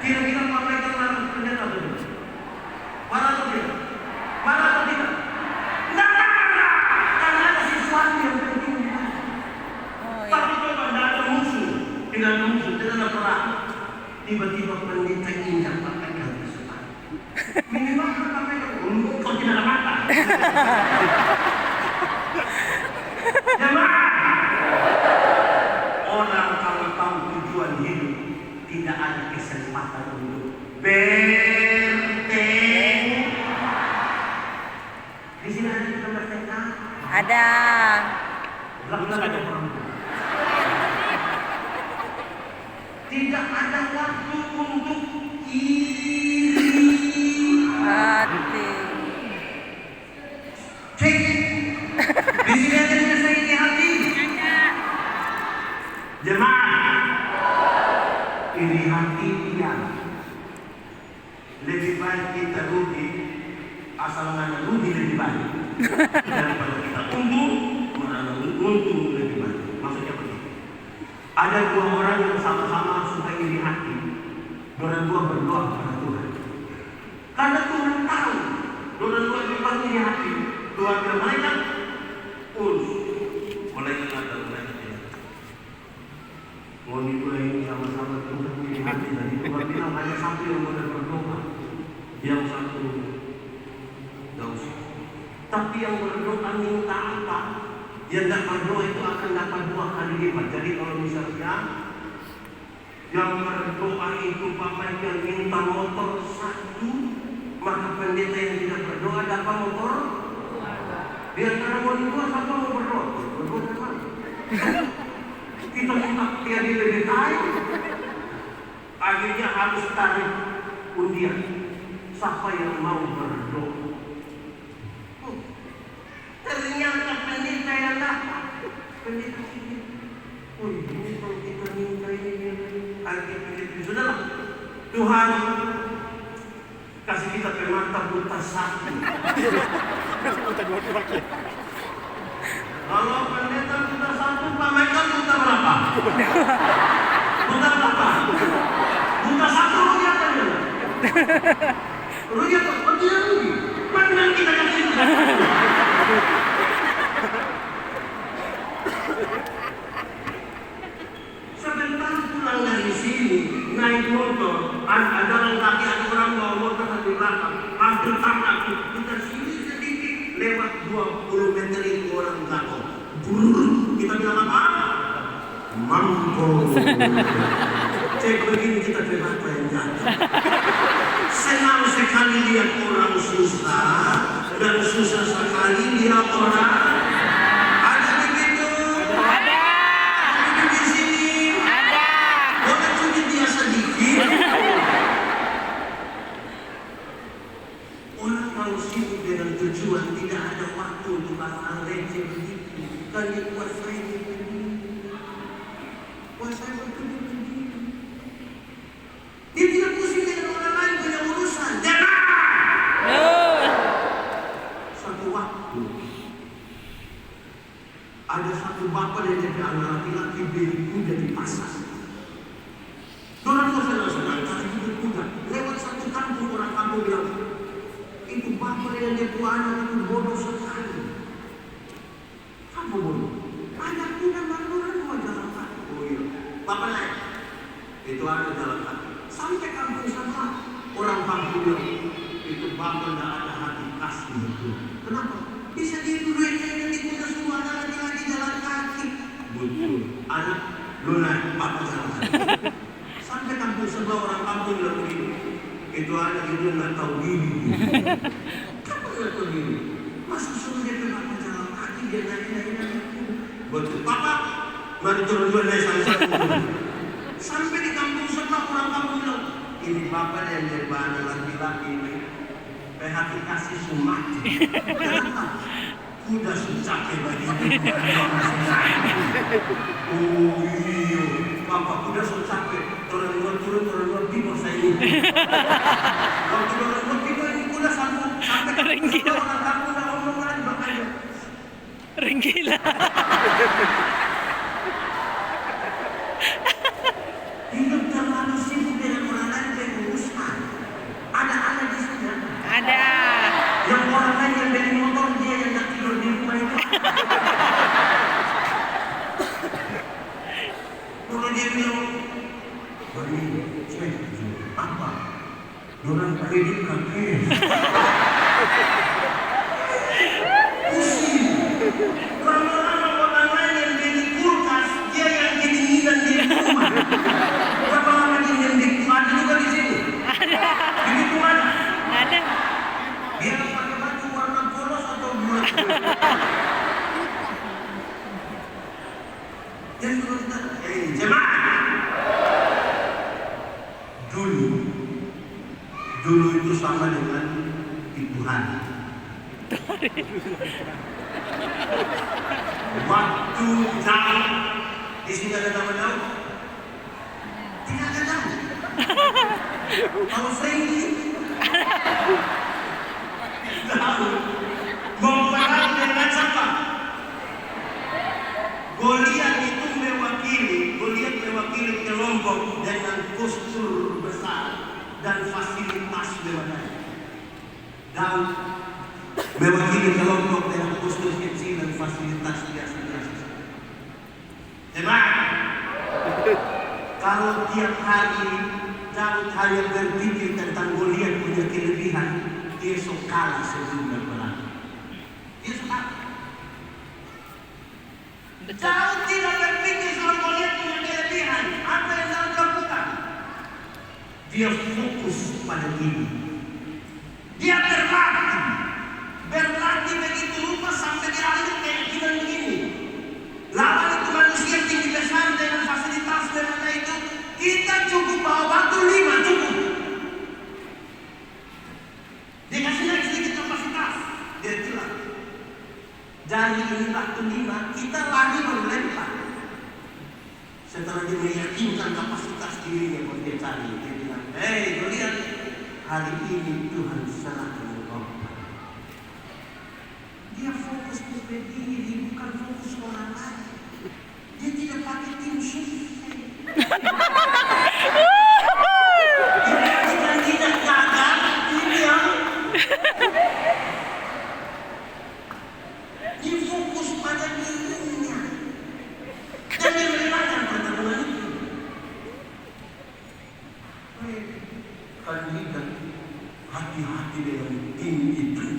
Kira-kira pakai lalu pendeta betul. Mana tuh dia? Mana tuh dia? Tidak ada. Karena ada sesuatu yang penting. Oh ya. Tapi coba tidak ada musuh, tidak ada perang. Tiba-tiba pendeta indah pakai ganti sepatu. Minimal kan pakai untuk kau tidak ada mata. Jemaah, orang kalau tahu tujuan hidup tidak ada kesempatan untuk bertengkar. Di sini ada kita bertengkar. Ada. Belakang ada orang. Tidak ada waktu untuk iri Hati. cek. Di sini ada yang saya iri hati. Jemaah, iri hati diam. Lebih baik kita rugi, asal mana rugi lebih baik. Daripada kita untung, mana untung lebih baik. Maksudnya begitu. Ada 2 orang yang sama-sama suka iri hati. Dua-dua berdoa kepada Tuhan. Karena Tuhan tahu, dua-dua juga iri hati. Tuhan bilang malaikat, urus. Malaikat ada, malaikat tidak. Mau dua ini sama-sama Tuhan iri hati. Dan Tuhan bilang hanya satu yang boleh berdoa. Yang satu tidak usah. Tapi yang berdoa minta apa? Yang tidak berdoa itu akan dapat 2 kali lipat. Jadi kalau misalnya yang berdoa itu bapak yang minta motor 1, maka pendeta yang tidak berdoa dapat motor. Di antara mau dua siapa mau berdoa? Berdoa sama. Kita minta dia lebih kaya. Akhirnya harus tarik undian. Siapa yang mau berdoa? Ternyata pendeta yang dapat. Pendeta ini. Oh, ini kalau kita minta ini Tuhan kasih kita mata buta satu. Buta dua-dua lagi. Kalau pendeta buta satu, Pak Michael buta berapa? Buta berapa? Buta satu rugi apa dia? Rugi apa? Oh dia rugi. Mana kita kasih? Sebentar pulang dari sini, naik motor, ada jalan kaki, ada orang bawa motor di belakang, ambil tangan, kita sini sedikit, lewat 20 meter itu orang jatuh. Kita bilang apa? Mampu. Cek begini kita terima apa yang jatuh. Senang sekali lihat orang susah, dan susah sekali lihat orang. Ada begitu? Ada. Di sini. Ada. Boleh cuci dia sedikit. Orang kalau sibuk dengan tujuan tidak ada waktu untuk hal-hal receh begitu. Kan dibuat saya begini. Buat saya begini. Dia tidak pusing dengan orang lain punya urusan. Jangan. Satu waktu ada satu bapak yang jadi anak laki-laki beli kuda di pasar. Orang tua senang-senang cari kuda. Lewat satu kampung, orang kampung bilang, itu bapak yang dia tua anak itu bodoh sekali. Apa bodoh? Anak kuda orang tua jalan kaki. Oh iya, bapak naik. Itu ada jalan kaki. Sampai kampung sana, orang kampung bilang, itu bapak tidak ada hati kasih itu. Kenapa? Bisa didudukin nanti kuda semua anak laki-laki jalan kaki. Betul. Anak lunak bapak jalan kaki. Sampai kampung sebelah orang kampung bilang begini. Itu anak itu nggak tahu diri. Kenapa nggak tahu diri? Masa suruh dia ke bapak jalan kaki dia naik. Betul. Papa, mari turun dua naik sama-sama. Sampai di kampung sebelah orang kampung bilang, ini bapak yang jadi anak laki-laki ini. Hati kasih sumati. Kenapa? Kuda susah bagi ini. Oh iya, bapak kuda susah. Turun timur saya ini. Kalau turun timur ini kuda sampai ke orang kampung dah ngomong lagi bapaknya. Ringgila. Hidup terlalu sibuk dengan orang lain yang urusan. Ada anak di sana. Ada. Yang orang lain yang beli motor dia yang tak tidur di rumah itu. Kalau dia bilang, bagi saya apa? Orang pendidikan pusing. Lama-lama orang lain yang beli kulkas, dia yang jadi ngilang di rumah. Berapa lama dia yang beli kulkas? Ada juga di sini. Ada. Begitu mana? Ada. Dia pakai baju warna polos atau bulat? Jadi kalau kita, jemaah. Dulu itu sama dengan Tuhan. Waktu jam di sini ada nama jauh. Tidak ada jauh. Kalau friendly. Memperang dengan siapa? Goliat itu mewakili kelompok dengan postur besar dan fasilitas mewah. Daud mewakili kelompok dengan postur kecil dan fasilitas biasa-biasa. Jemaah, kalau tiap hari Daud hanya berpikir tentang Goliat punya kelebihan, dia sok kalah sebelum berperang. Dia sok kalah. Daud tidak berpikir soal Goliat punya kelebihan. Apa yang Daud lakukan? Dia fokus pada diri. Dia berlatih begitu rupa sampai dia ada keyakinan begini. Lawan itu manusia tinggi besar dengan fasilitas dan itu, kita cukup bawa batu 5 cukup. Dikasih lagi sedikit kapasitas, dia bilang. Dari ini batu 5, kita lari melempar. Setelah dia meyakinkan kapasitas dirinya, dia cari, dia bilang, Hei, kau lihat, hari ini Tuhan serahkan engkau. Dia fokus ke diri, bukan fokus ke orang lain. Dia tidak pakai tim sukses. Dia tidak gagal, dia fokus pada dirinya. Dan dia melakukan pertemuan itu. Kandidat, hati-hati dengan tim itu.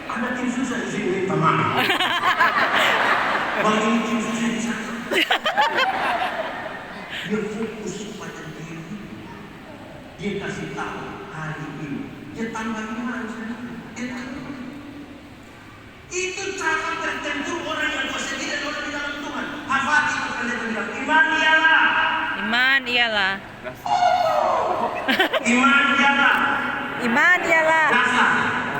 Ada tim susah di sini, minta maaf. Bang ini tim susah di sana. Dia fokus pada diri. Dia kasih tahu hari ini. Dia tambah iman sendiri. Dia tambah. Itu cara tertentu orang yang kuasa diri dan orang di dalam Tuhan. Hafal itu kalian bilang iman ialah. Iman ialah. Iman ialah. Iman ialah Dasar.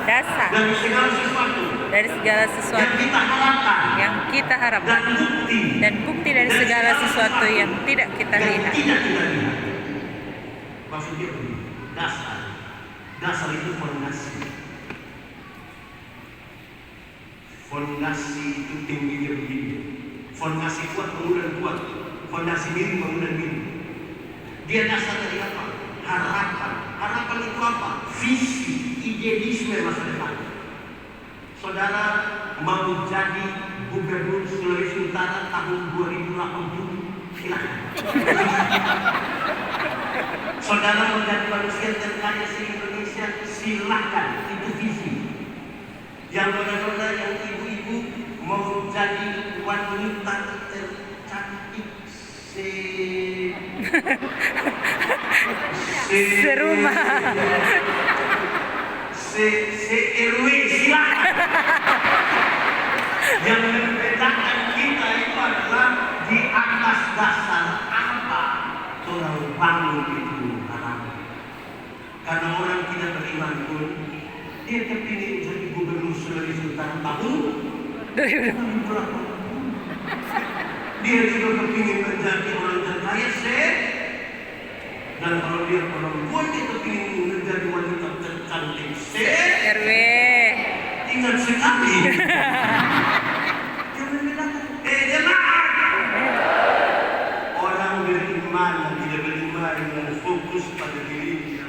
dasar Dari segala sesuatu. dari segala sesuatu Yang kita harapkan. yang kita harapkan Dan bukti. dan bukti dari segala sesuatu yang tidak kita Dan lihat. tidak kita lihat. Maksudnya begini. Dasar. Dasar itu fondasi. Fondasi itu tingginya begini. Fondasi kuat bangunan kuat. Fondasi miring bangunan miring. Dia dasar dari apa? Harapan. Harapan itu apa? Visi, idealisme masa depan. Saudara mau jadi gubernur Sulawesi Utara tahun 2080, silakan. Saudara mau jadi manusia terkaya se-Indonesia, silakan. Itu visi. Yang saudara yang ibu-ibu mau jadi wanita tercantik Serumah. Se-RW, silakan. Yang membedakan kita itu adalah di atas dasar apa orang bangun itu harapan. Karena orang tidak beriman pun dia kepingin jadi gubernur Sulawesi Utara tahun 2080. Dia juga kepingin menjadi orang terkaya dan kalau dia perempuan dia kepingin menjadi wanita tercantik RW. tinggal sekali. Jemaah. Orang beriman dan tidak beriman yang fokus pada dirinya,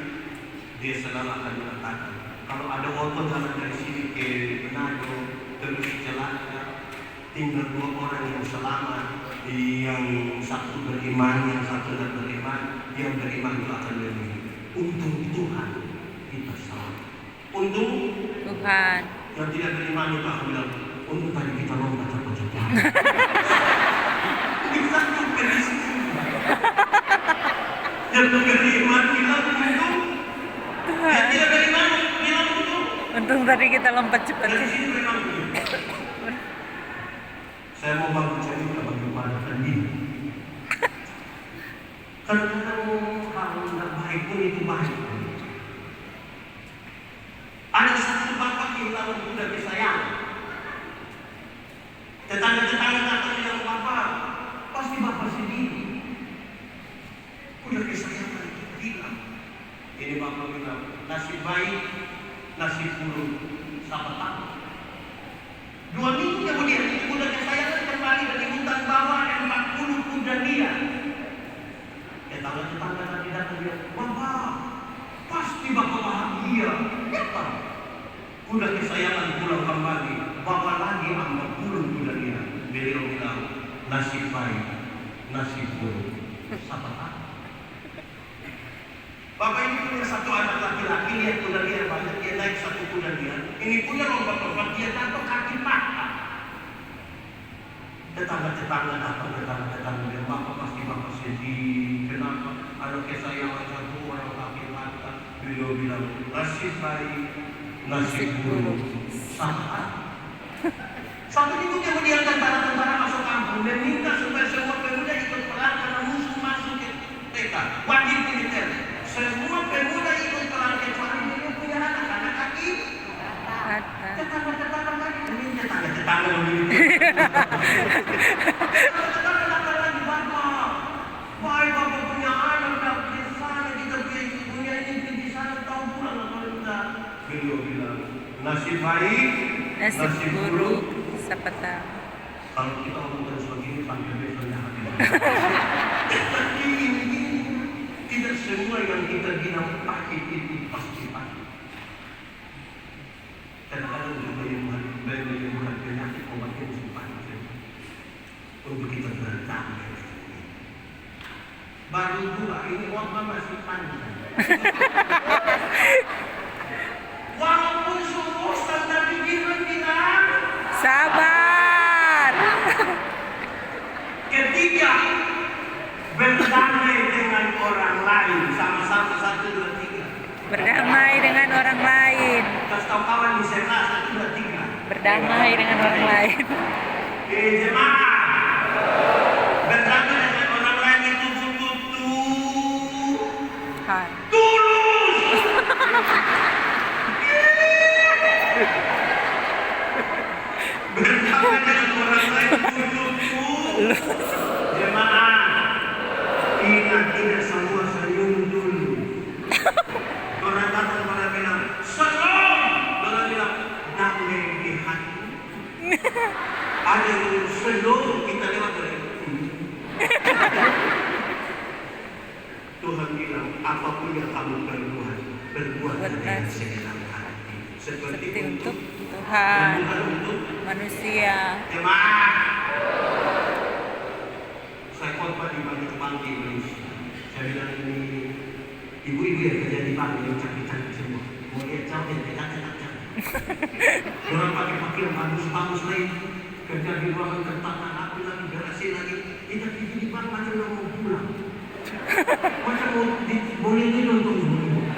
dia selalu akan mengatakan, kalau ada motor jalan dari sini ke Manado terus celaka, tinggal 2 orang yang selamat, yang satu beriman, yang satu tidak beriman. Yang beriman itu akan lebih untung Tuhan kita selamat. Untung Tuhan. yang tidak beriman itu akan bilang, untung tadi kita lompat cepat-cepat. Kita tuh prediksi. Yang beriman bilang untung. Yang tidak beriman bilang untung. Untung tadi kita lompat cepat. Dari sini memang begitu. Saya mau bangun cerita bagaimana diri. Kadang-kadang hal yang baik pun itu baik. Ada satu bapak yang tahu sudah disayang. Tetangga-tetangga datang bilang, bapak, pasti bapak sendiri. Udah kesayangan itu bilang. Ini bapak bilang, nasib baik, nasib buruk, siapa tahu. 2 minggu kemudian, kuda kesayangan kembali dari hutan bawah 40 kuda dia. Tetangga-tetangga tadi datang bilang, bapak, pasti bapak bahagia. Kenapa? Kuda kesayangan pulang kembali, bapak lagi 40 kuda dia. Beliau bilang, nasib baik, nasib buruk, siapa tahu. Bapak ini punya 1 anak laki-laki, lihat kuda dia banyak, dia naik 1 kuda dia. Ini punya lompat-lompat, dia jatuh kaki patah. Tetangga-tetangga datang, tetangga-tetangga bilang, bapak pasti bapak sedih. Kenapa? Anak kesayangan 1 orang kaki patah. Beliau bilang, nasib baik, nasib buruk, sama. Satu minggu kemudian tentara-tentara masuk kampung dan minta supaya semua pemuda ikut perang karena musuh masuk ke TK, wajib militer. Semua pemuda ikut perang kecuali dia punya anak kaki. Tetangga-tetangga lagi, tetangga-tetangga memilih. Tetangga-tetangga lagi, bapak, beliau bilang, nasib baik, Nasib buruk sepetang. Kalau kita omongkan sebegini sampai besoknya habis. Tapi ini tidak semua yang kita bilang pahit itu pasti pahit. Kadang-kadang juga yang menggunakan penyakit obatnya mesti pahit. Untuk kita berdamai. Baru dua ini obat masih panjang. Walaupun suruh standar pikiran bilang Sabar. ketiga, berdamai dengan orang lain. Sama-sama 1, 2, 3. Berdamai dengan orang lain. Kasih tahu kawan di sana 1, 2, 3. Berdamai dengan orang lain. Jemaah, berdamai dengan orang lain itu butuh Tuhan. tulus. Berdamai dengan orang lain butuh tulus. Jemaah, ingat tidak semua senyum dulu. Orang datang pada bilang, "Salam." Orang bilang, "Damai di hati." Ada yang slow, kita lewat dari Tuhan bilang, apapun yang kamu berbuat dengan segenap hati. Seperti Untuk dan Tuhan, bukan untuk manusia. jemaah. Saya khotbah di banyak bank di Indonesia. Saya bilang ini ibu-ibu yang kerja di bank yang cantik-cantik semua. Mau lihat jauh yang cantik-cantik. Orang pakai pakaian bagus-bagus lain. Kerja di ruangan tertata rapi lagi, berhasil lagi. Kita di bank macam mau pulang. Macam boleh tidur tunggu.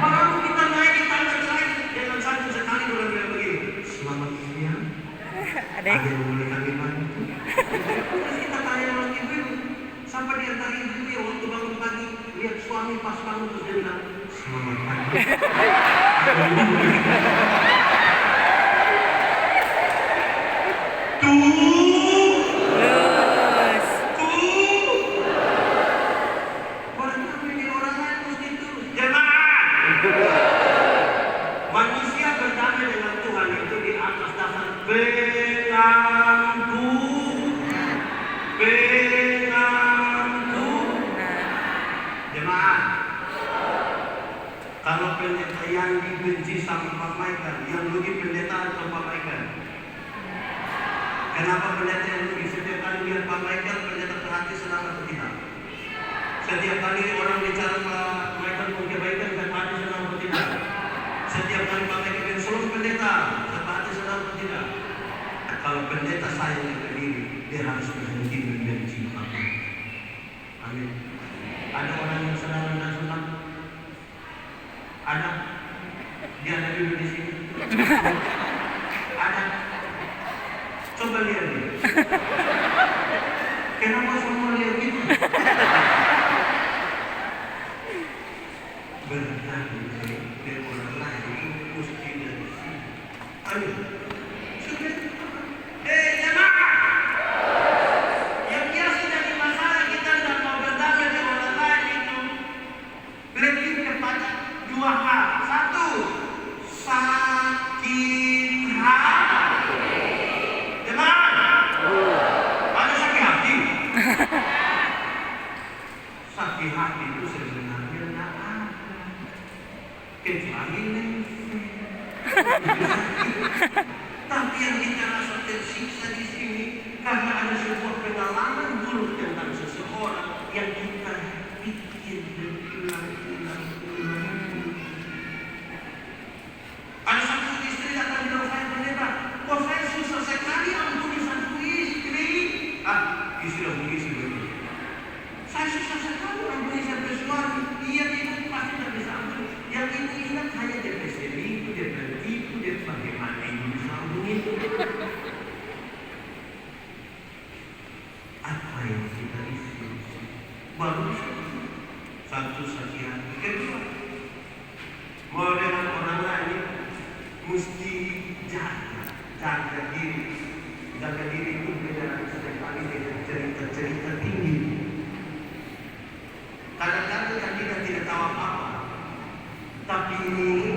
Baru kita naik di tangga lain dengan satu sekali orang bilang begini. Selamat siang. Ada Ada yang boleh kami bantu? Terus kita tanya orang ibu, sampai dia tanya ibu ya waktu bangun pagi lihat suami pas bangun terus dia bilang selamat pagi. Terus. Manusia berdamai dengan Tuhan itu di atas dasar pengampu. Jemaah, kalau pendeta yang dibenci sama Pak Michael, yang rugi pendeta atau Pak Michael? Kenapa pendeta yang rugi? Setiap kali lihat Pak Michael, pendeta perhati senang atau tidak? Setiap kali orang bicara Pak Michael pun kebaikan, saya perhati senang atau tidak? Setiap kali Pak Michael bilang selalu pendeta, saya perhati senang atau tidak? Kalau pendeta sayang kepada diri, dia harus berhenti membenci Pak Michael. Amin. Ada orang yang senang dan senang? Ada? Dia ada di sini? Ada? Coba lihat dia. Kenapa semua lihat gitu? Berdamai dengan orang lain itu mesti dari sini. Ayo. Jemaah. Yang biasa jadi masalah kita dan mau berdamai dengan orang lain itu lebih kepada 2 hal. 1, sakit hati. Jemaah. Ada sakit hati. Sakit hati itu sebenarnya tidak ada. Kecuali tapi yang kita rasa tersiksa di sini karena ada sebuah pengalaman buruk tentang seseorang yang kita pikir berulang-ulang. Ada satu istri datang bilang saya pendeta, kok saya susah sekali ampuni satu istri. Istri ampuni istri. Saya susah sekali ampuni satu suami. Iya ibu pasti tidak bisa ampuni. Yang ibu ingat hanya dia berselingkuh, dia bertipu, dia bagaimana ibu bisa ampuni itu. Apa yang kita isi? Baru satu sakit hati. Kedua, mau dengan orang lain mesti jaga diri itu beda sekali dengan cerita-cerita tinggi. Kadang-kadang kan kita tidak tahu apa-apa, tapi ini